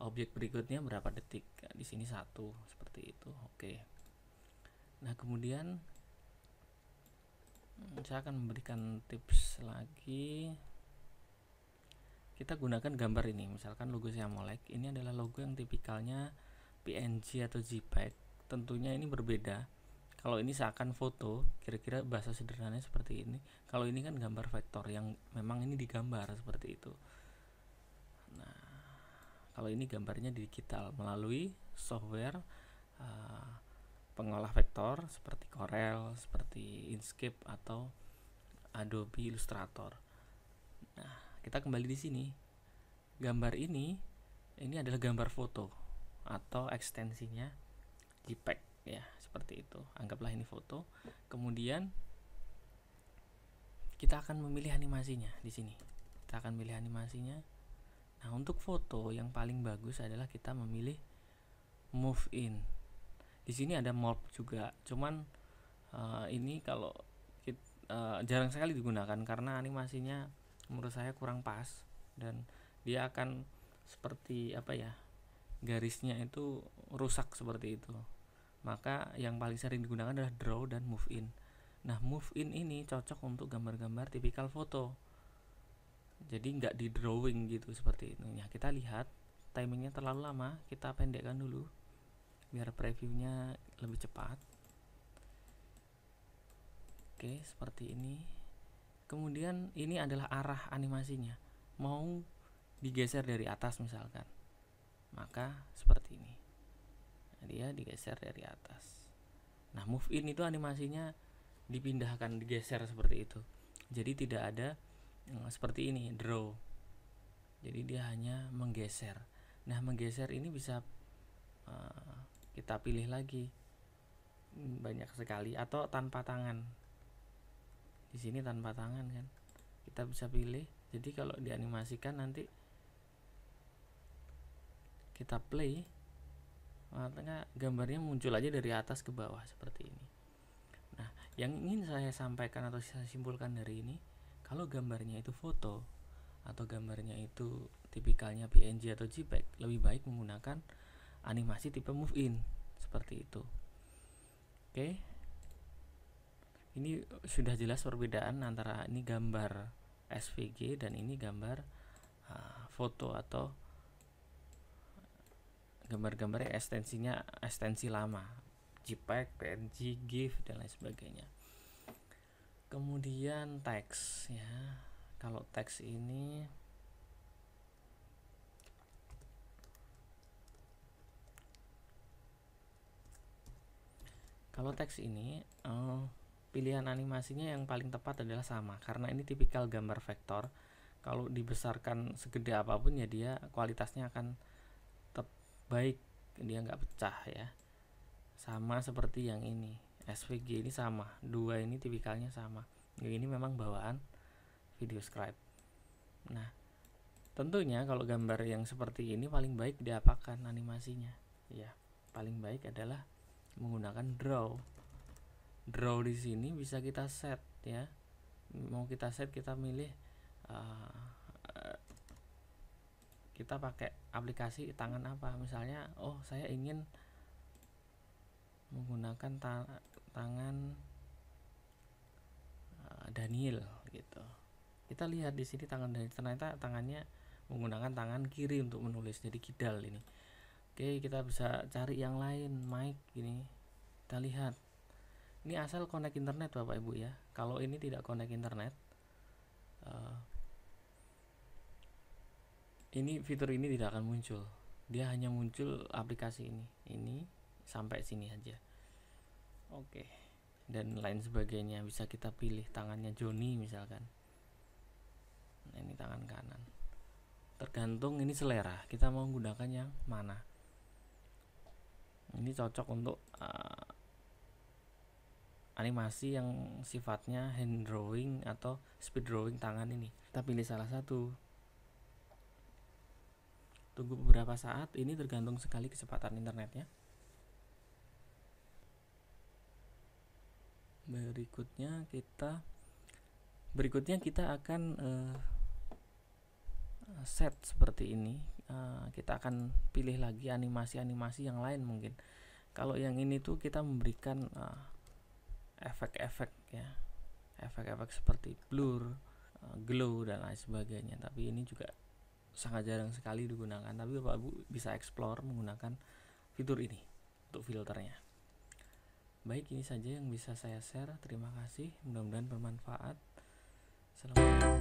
objek berikutnya berapa detik, di sini 1, seperti itu. Oke. Nah, kemudian saya akan memberikan tips lagi. Kita gunakan gambar ini, misalkan logo Siamolek. Ini adalah logo yang tipikalnya PNG atau JPEG. Tentunya ini berbeda. Kalau ini seakan foto, kira-kira bahasa sederhananya seperti ini. Kalau ini kan gambar vektor yang memang ini digambar seperti itu. Nah, kalau ini gambarnya digital melalui software pengolah vektor seperti Corel, seperti Inkscape atau Adobe Illustrator. Nah, kita kembali di sini. Gambar ini adalah gambar foto atau ekstensinya JPEG ya, seperti itu. Anggaplah ini foto. Kemudian kita akan memilih animasinya di sini. Kita akan pilih animasinya. Nah, untuk foto yang paling bagus adalah kita memilih move in. Di sini ada morph juga, cuman ini kalau jarang sekali digunakan karena animasinya menurut saya kurang pas dan dia akan seperti garisnya itu rusak seperti itu. Maka yang paling sering digunakan adalah draw dan move in. Nah, move in ini cocok untuk gambar-gambar tipikal foto, jadi nggak di drawing gitu seperti itu. Ya, kita lihat timingnya terlalu lama, kita pendekkan dulu biar previewnya lebih cepat. Oke, seperti ini. Kemudian ini adalah arah animasinya, mau digeser dari atas misalkan, maka seperti ini, dia digeser dari atas. Nah, move in itu animasinya dipindahkan, digeser seperti itu, jadi tidak ada seperti ini draw, jadi dia hanya menggeser. Nah, menggeser ini bisa kita pilih lagi, banyak sekali, atau tanpa tangan. Di sini tanpa tangan kan, kita bisa pilih. Jadi kalau dianimasikan nanti kita play, maka gambarnya muncul aja dari atas ke bawah seperti ini. Nah, yang ingin saya sampaikan atau saya simpulkan dari ini, kalau gambarnya itu foto atau gambarnya itu tipikalnya PNG atau JPEG, lebih baik menggunakan animasi tipe move in seperti itu. Oke, ini sudah jelas perbedaan antara ini gambar SVG dan ini gambar foto atau gambar-gambar ekstensinya ekstensi lama, JPEG, PNG, GIF dan lain sebagainya. Kemudian teks ya. Kalau teks ini pilihan animasinya yang paling tepat adalah sama, karena ini tipikal gambar vektor. Kalau dibesarkan segede apapun ya dia kualitasnya akan tetap baik, dia nggak pecah ya. Sama seperti yang ini, SVG ini sama, dua ini tipikalnya sama. Ini memang bawaan VideoScribe. Nah, tentunya kalau gambar yang seperti ini paling baik diapakan animasinya? Ya, paling baik adalah menggunakan draw. Draw di sini bisa kita set ya. Mau kita set, kita milih kita pakai aplikasi tangan apa. Misalnya, oh saya ingin menggunakan tangan Daniel gitu. Kita lihat di sini tangan Daniel, ternyata tangannya menggunakan tangan kiri untuk menulis, jadi kidal ini. Oke, kita bisa cari yang lain, mic gini. Kita lihat. Ini asal connect internet Bapak Ibu ya. Kalau ini tidak connect internet, ini fitur ini tidak akan muncul. Dia hanya muncul aplikasi ini. Ini sampai sini aja. Oke. Dan lain sebagainya bisa kita pilih, tangannya Joni misalkan. Nah, ini tangan kanan. Tergantung ini selera, kita mau menggunakan yang mana. Ini cocok untuk animasi yang sifatnya hand drawing atau speed drawing tangan ini. Kita pilih salah satu. Tunggu beberapa saat, ini tergantung sekali kecepatan internetnya. Berikutnya kita akan set seperti ini. Kita akan pilih lagi animasi-animasi yang lain mungkin. Kalau yang ini tuh kita memberikan efek-efek ya, efek-efek seperti blur, glow dan lain sebagainya. Tapi ini juga sangat jarang sekali digunakan. Tapi Bapak Ibu bisa explore menggunakan fitur ini untuk filternya. Baik, ini saja yang bisa saya share. Terima kasih, mudah-mudahan bermanfaat. Assalamualaikum.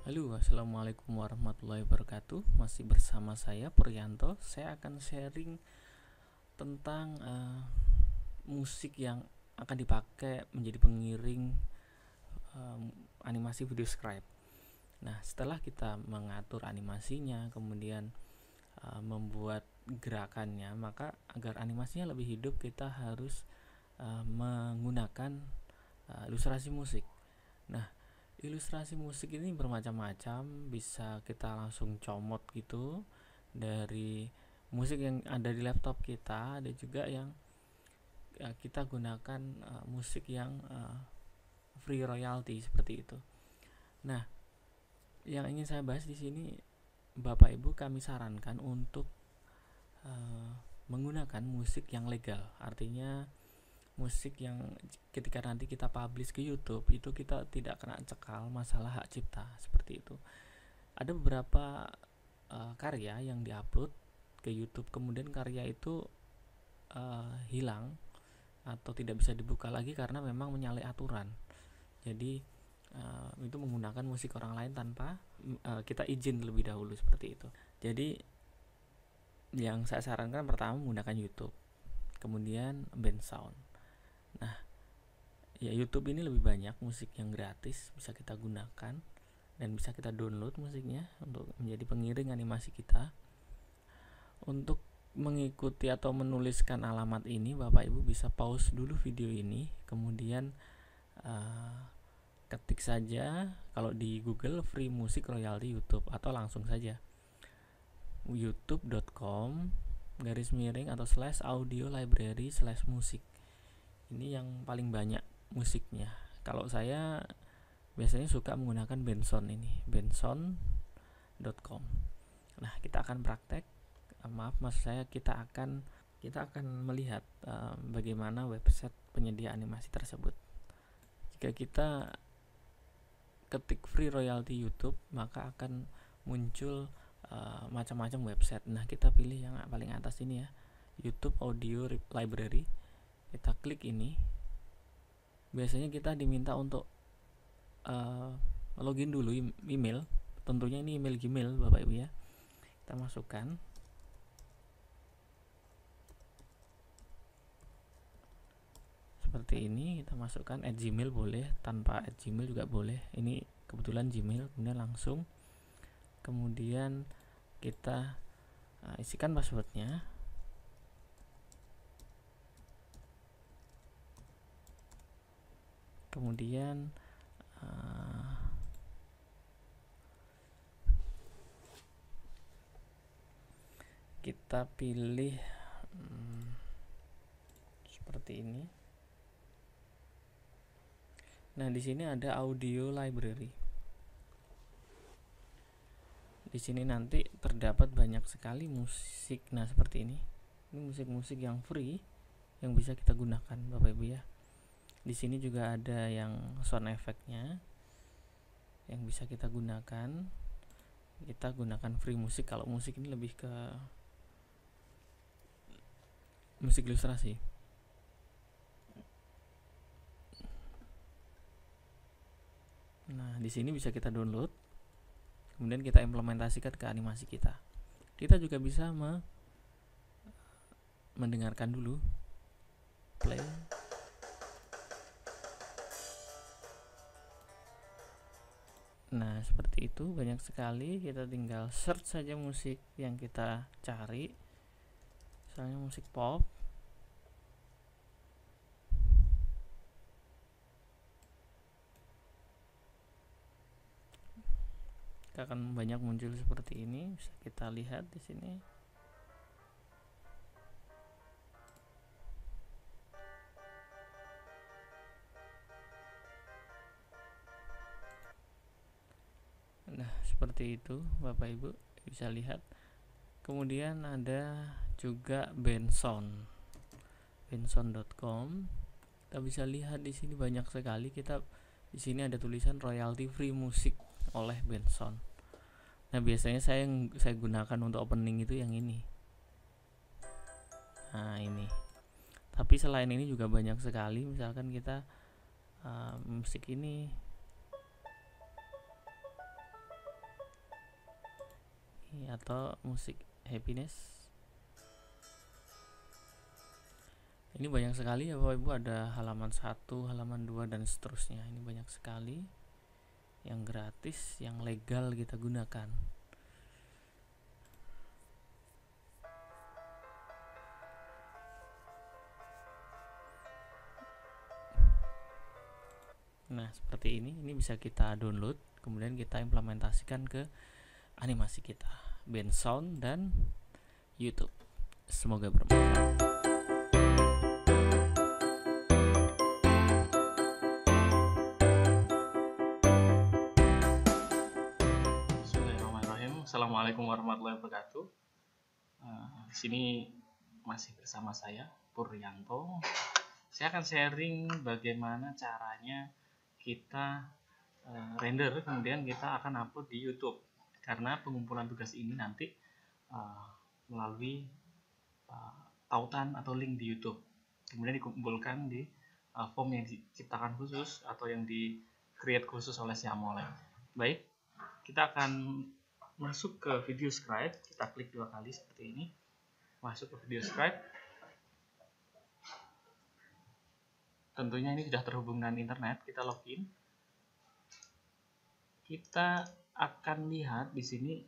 Halo, assalamualaikum warahmatullahi wabarakatuh. Masih bersama saya Puryanto. Saya akan sharing tentang musik yang akan dipakai menjadi pengiring animasi VideoScribe. Nah, setelah kita mengatur animasinya, kemudian membuat gerakannya, maka agar animasinya lebih hidup kita harus menggunakan ilustrasi musik. Nah, ilustrasi musik ini bermacam-macam, bisa kita langsung comot gitu dari musik yang ada di laptop kita. Ada juga yang kita gunakan musik yang free royalty seperti itu. Nah, yang ingin saya bahas di sini, Bapak Ibu kami sarankan untuk menggunakan musik yang legal. Artinya musik yang ketika nanti kita publish ke YouTube itu kita tidak kena cekal masalah hak cipta seperti itu. Ada beberapa karya yang diupload ke YouTube, kemudian karya itu hilang atau tidak bisa dibuka lagi karena memang menyalahi aturan. Jadi itu menggunakan musik orang lain tanpa kita izin terlebih dahulu seperti itu. Jadi yang saya sarankan pertama menggunakan YouTube, kemudian band sound. Nah, ya YouTube ini lebih banyak musik yang gratis bisa kita gunakan dan bisa kita download musiknya untuk menjadi pengiring animasi kita. Untuk mengikuti atau menuliskan alamat ini, Bapak Ibu bisa pause dulu video ini, kemudian ketik saja kalau di Google free music royalty YouTube, atau langsung saja youtube.com/audio library/musik. Ini yang paling banyak musiknya. Kalau saya biasanya suka menggunakan Bensound ini, bensound.com. Nah, kita akan praktek. Maksud saya kita akan melihat bagaimana website penyedia animasi tersebut. Jika kita ketik free royalty YouTube, maka akan muncul macam-macam website. Nah, kita pilih yang paling atas ini ya, YouTube Audio Library. Kita klik ini. Biasanya kita diminta untuk login dulu email. Tentunya ini email Gmail Bapak Ibu ya. Kita masukkan. Seperti ini, kita masukkan @gmail boleh, tanpa @gmail juga boleh. Ini kebetulan Gmail, kemudian langsung. Kemudian kita isikan passwordnya. Kemudian kita pilih seperti ini. Nah, di sini ada audio library. Di sini nanti terdapat banyak sekali musik. Nah, seperti ini. Ini musik-musik yang free yang bisa kita gunakan Bapak Ibu ya. Di sini juga ada yang sound effect-nya yang bisa kita gunakan. Kita gunakan free musik. Kalau musik ini lebih ke musik ilustrasi. Nah, di sini bisa kita download, kemudian kita implementasikan ke animasi kita. Kita juga bisa mendengarkan dulu, play. Nah, seperti itu, banyak sekali. Kita tinggal search saja musik yang kita cari, misalnya musik pop. Akan banyak muncul seperti ini, bisa kita lihat di sini. Nah, seperti itu Bapak Ibu bisa lihat. Kemudian ada juga Bensound, bensound.com. Kita bisa lihat di sini banyak sekali. Di sini ada tulisan royalty free music oleh Bensound. Nah, biasanya saya gunakan untuk opening itu yang ini. Nah, ini. Tapi selain ini juga banyak sekali. Misalkan kita musik ini, atau musik happiness. Ini banyak sekali ya Bapak Ibu, ada halaman 1, halaman 2 dan seterusnya. Ini banyak sekali yang gratis, yang legal kita gunakan. Nah, seperti ini bisa kita download, kemudian kita implementasikan ke animasi kita, Bensound dan YouTube. Semoga bermanfaat. Assalamualaikum warahmatullahi wabarakatuh. Di sini masih bersama saya Puryanto saya akan sharing bagaimana caranya kita render, kemudian kita akan upload di YouTube. Karena pengumpulan tugas ini nanti melalui tautan atau link di YouTube, kemudian dikumpulkan di form yang diciptakan khusus atau yang di create khusus oleh Siamolek. Baik, kita akan masuk ke video scribe. Kita klik 2 kali seperti ini, masuk ke video scribe. Tentunya ini sudah terhubung dengan internet. Kita login. Kita akan lihat di sini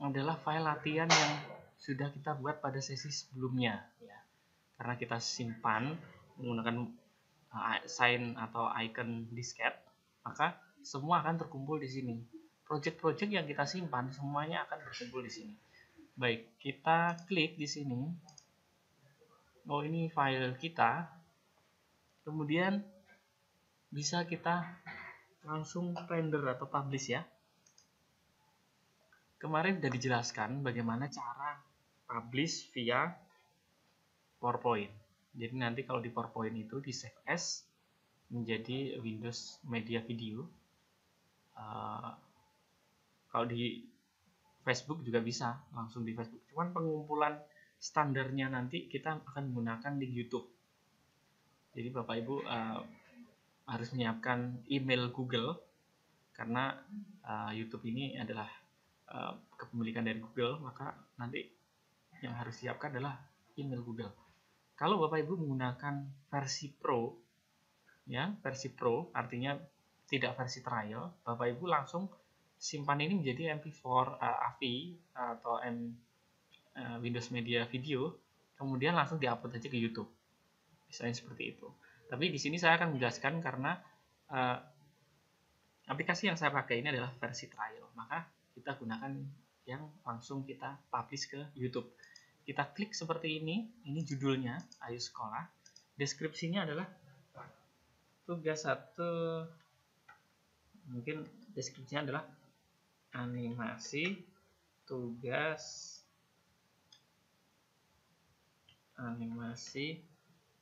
adalah file latihan yang sudah kita buat pada sesi sebelumnya, ya. Karena kita simpan menggunakan sign atau icon disket, maka semua akan terkumpul di sini. Project-project yang kita simpan semuanya akan berkumpul di sini. Baik, kita klik di sini. Oh, ini file kita. Kemudian bisa kita langsung render atau publish, ya. Kemarin sudah dijelaskan bagaimana cara publish via PowerPoint. Jadi nanti kalau di PowerPoint itu di save as menjadi Windows Media Video. Kalau di Facebook juga bisa langsung di Facebook. Cuman pengumpulan standarnya nanti kita akan menggunakan link YouTube. Jadi Bapak Ibu harus menyiapkan email Google, karena YouTube ini adalah kepemilikan dari Google, maka nanti yang harus siapkan adalah email Google. Kalau Bapak Ibu menggunakan versi Pro, ya, versi Pro artinya tidak versi trial, Bapak Ibu langsung simpan ini menjadi MP4 AVI atau Windows Media Video, kemudian langsung diupload aja ke YouTube. Misalnya seperti itu. Tapi di sini saya akan menjelaskan karena aplikasi yang saya pakai ini adalah versi trial, maka kita gunakan yang langsung kita publish ke YouTube. Kita klik seperti ini judulnya Ayo Sekolah. Deskripsinya adalah tugas 1, mungkin deskripsinya adalah animasi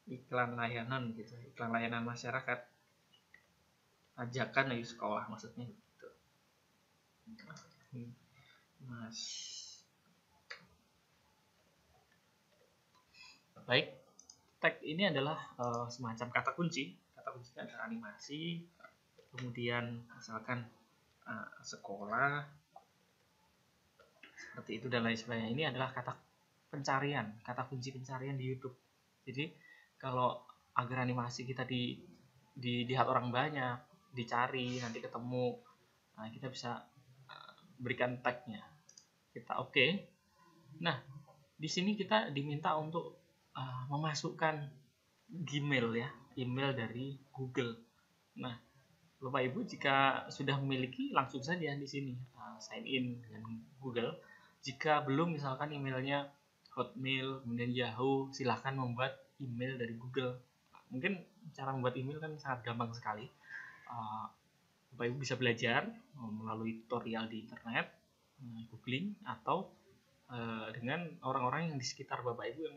iklan layanan gitu, iklan layanan masyarakat, ajakan Ayo Sekolah maksudnya gitu. Baik, tag ini adalah semacam kata kunci. Kata kuncinya adalah animasi, kemudian misalkan sekolah, seperti itu dan lain sebagainya. Ini adalah kata pencarian, kata kunci pencarian di YouTube. Jadi kalau agar animasi kita dilihat orang banyak, dicari, nanti ketemu, nah kita bisa berikan tagnya. Kita oke. Nah, di sini kita diminta untuk memasukkan Gmail, ya, email dari Google. Nah, Bapak Ibu jika sudah memiliki, langsung saja di sini sign in dengan Google. Jika belum, misalkan emailnya Hotmail, kemudian Yahoo, silahkan membuat email dari Google. Mungkin cara membuat email kan sangat gampang sekali. Bapak Ibu bisa belajar melalui tutorial di internet, googling, atau dengan orang-orang yang di sekitar Bapak Ibu yang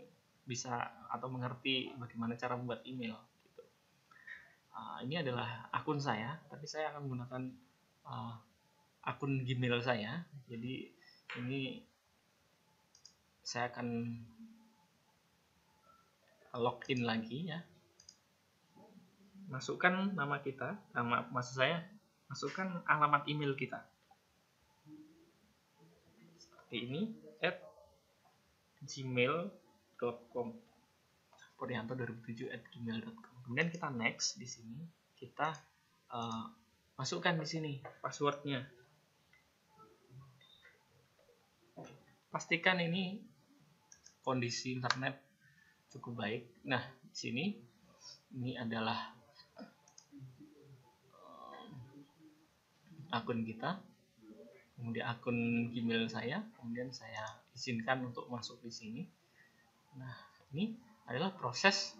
bisa atau mengerti bagaimana cara membuat email gitu. Ini adalah akun saya, tapi saya akan menggunakan akun Gmail saya. Jadi ini saya akan login lagi, ya. Masukkan nama kita, masukkan alamat email kita. Seperti ini, @gmail.com, puryanto2007@gmail.com. Kemudian kita next. Di sini kita masukkan di sini passwordnya. Pastikan ini kondisi internet cukup baik. Nah, di sini ini adalah akun kita, kemudian akun Gmail saya, kemudian saya izinkan untuk masuk di sini. Nah, ini adalah proses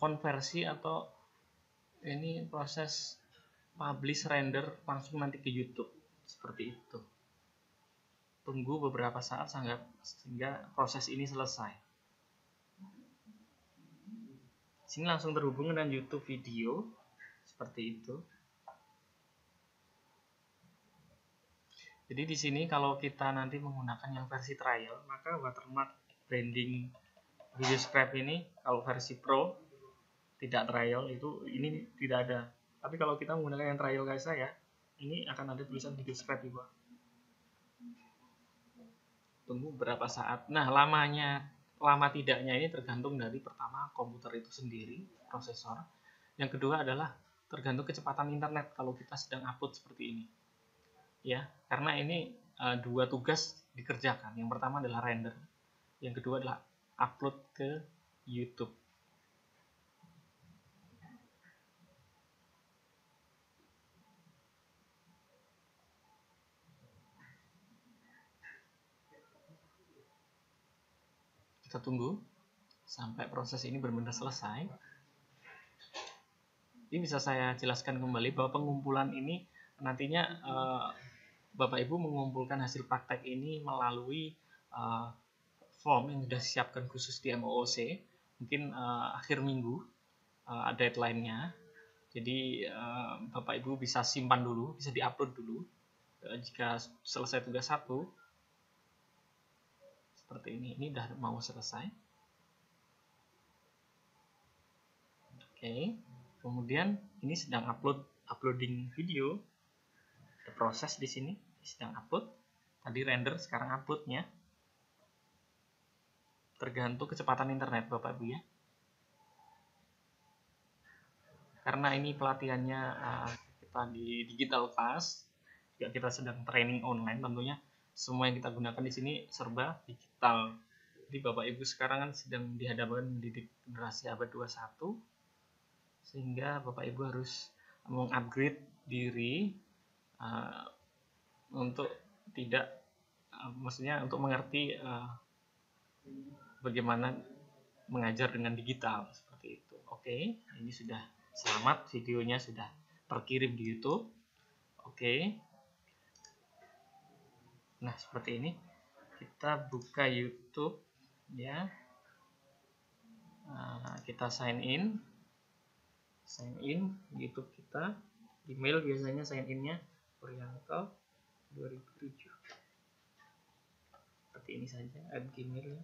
konversi atau ini proses publish render langsung nanti ke YouTube seperti itu. tunggu beberapa saat sehingga proses ini selesai. Sini langsung terhubung dengan YouTube video seperti itu. Jadi di sini kalau kita nanti menggunakan yang versi trial, maka watermark branding video scrap ini kalau versi pro tidak trial ini tidak ada. Tapi kalau kita menggunakan yang trial kayak saya, ini akan ada tulisan video scrap di bawah. Tunggu berapa saat. Nah, lama tidaknya ini tergantung dari pertama komputer itu sendiri, prosesor. Yang kedua adalah tergantung kecepatan internet kalau kita sedang upload seperti ini. Ya, karena ini dua tugas dikerjakan. Yang pertama adalah render, yang kedua adalah upload ke YouTube. Kita tunggu sampai proses ini benar-benar selesai. Ini bisa saya jelaskan kembali bahwa pengumpulan ini nantinya Bapak Ibu mengumpulkan hasil praktek ini melalui form yang sudah disiapkan khusus di MOOC. Mungkin akhir minggu deadline-nya. Jadi Bapak Ibu bisa simpan dulu, bisa diupload dulu. Jika selesai tugas 1 seperti ini udah mau selesai. Oke, kemudian ini sedang uploading video. Ada proses di sini sedang upload. Tadi render, sekarang uploadnya. Tergantung kecepatan internet Bapak Ibu ya. Karena ini pelatihannya kita di digital class, juga kita sedang training online, tentunya semua yang kita gunakan di sini serba digital. Jadi Bapak Ibu sekarang kan sedang dihadapkan mendidik generasi abad 21, sehingga Bapak Ibu harus mengupgrade diri untuk tidak maksudnya untuk mengerti bagaimana mengajar dengan digital seperti itu. Oke, ini sudah selamat, videonya sudah terkirim di YouTube. Oke. Nah, seperti ini. Kita buka YouTube ya. Kita sign in YouTube kita. Email biasanya sign in-nya Oriental 2007. Seperti ini saja, add Gmail ya.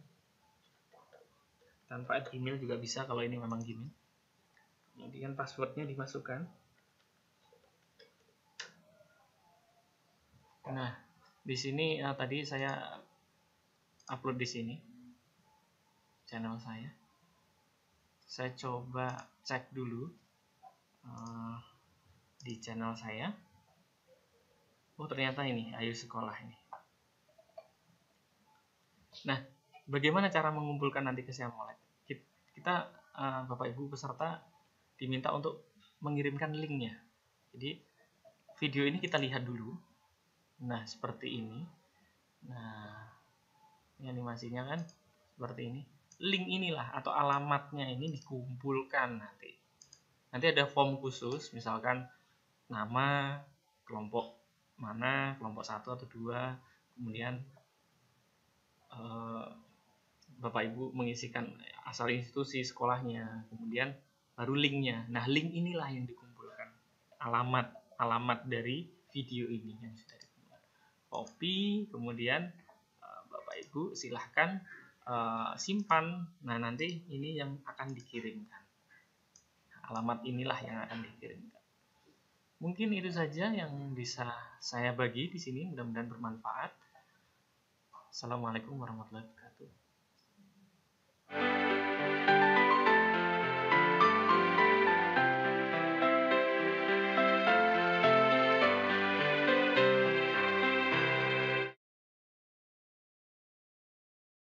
Tanpa add Gmail juga bisa kalau ini memang Gmail. Kemudian passwordnya dimasukkan. Nah, di sini tadi saya upload di sini channel saya. Saya coba cek dulu di channel saya. Oh, ternyata ini Ayo Sekolah ini. Nah, bagaimana cara mengumpulkan nanti ke Siamolet? Kita Bapak Ibu peserta diminta untuk mengirimkan linknya. Jadi video ini kita lihat dulu. Nah, seperti ini. Nah, ini animasinya kan seperti ini. Link inilah atau alamatnya ini dikumpulkan nanti. Nanti ada form khusus, misalkan nama, kelompok mana, kelompok 1 atau 2, kemudian Bapak Ibu mengisikan asal institusi sekolahnya, kemudian baru linknya. Nah, link inilah yang dikumpulkan. Alamat dari video ini yang sudah dikumpulkan. Copy, kemudian Bapak Ibu silahkan simpan. Nah, nanti ini yang akan dikirimkan. Alamat inilah yang akan dikirimkan. Mungkin itu saja yang bisa saya bagi di sini. Mudah-mudahan bermanfaat. Assalamualaikum warahmatullahi wabarakatuh.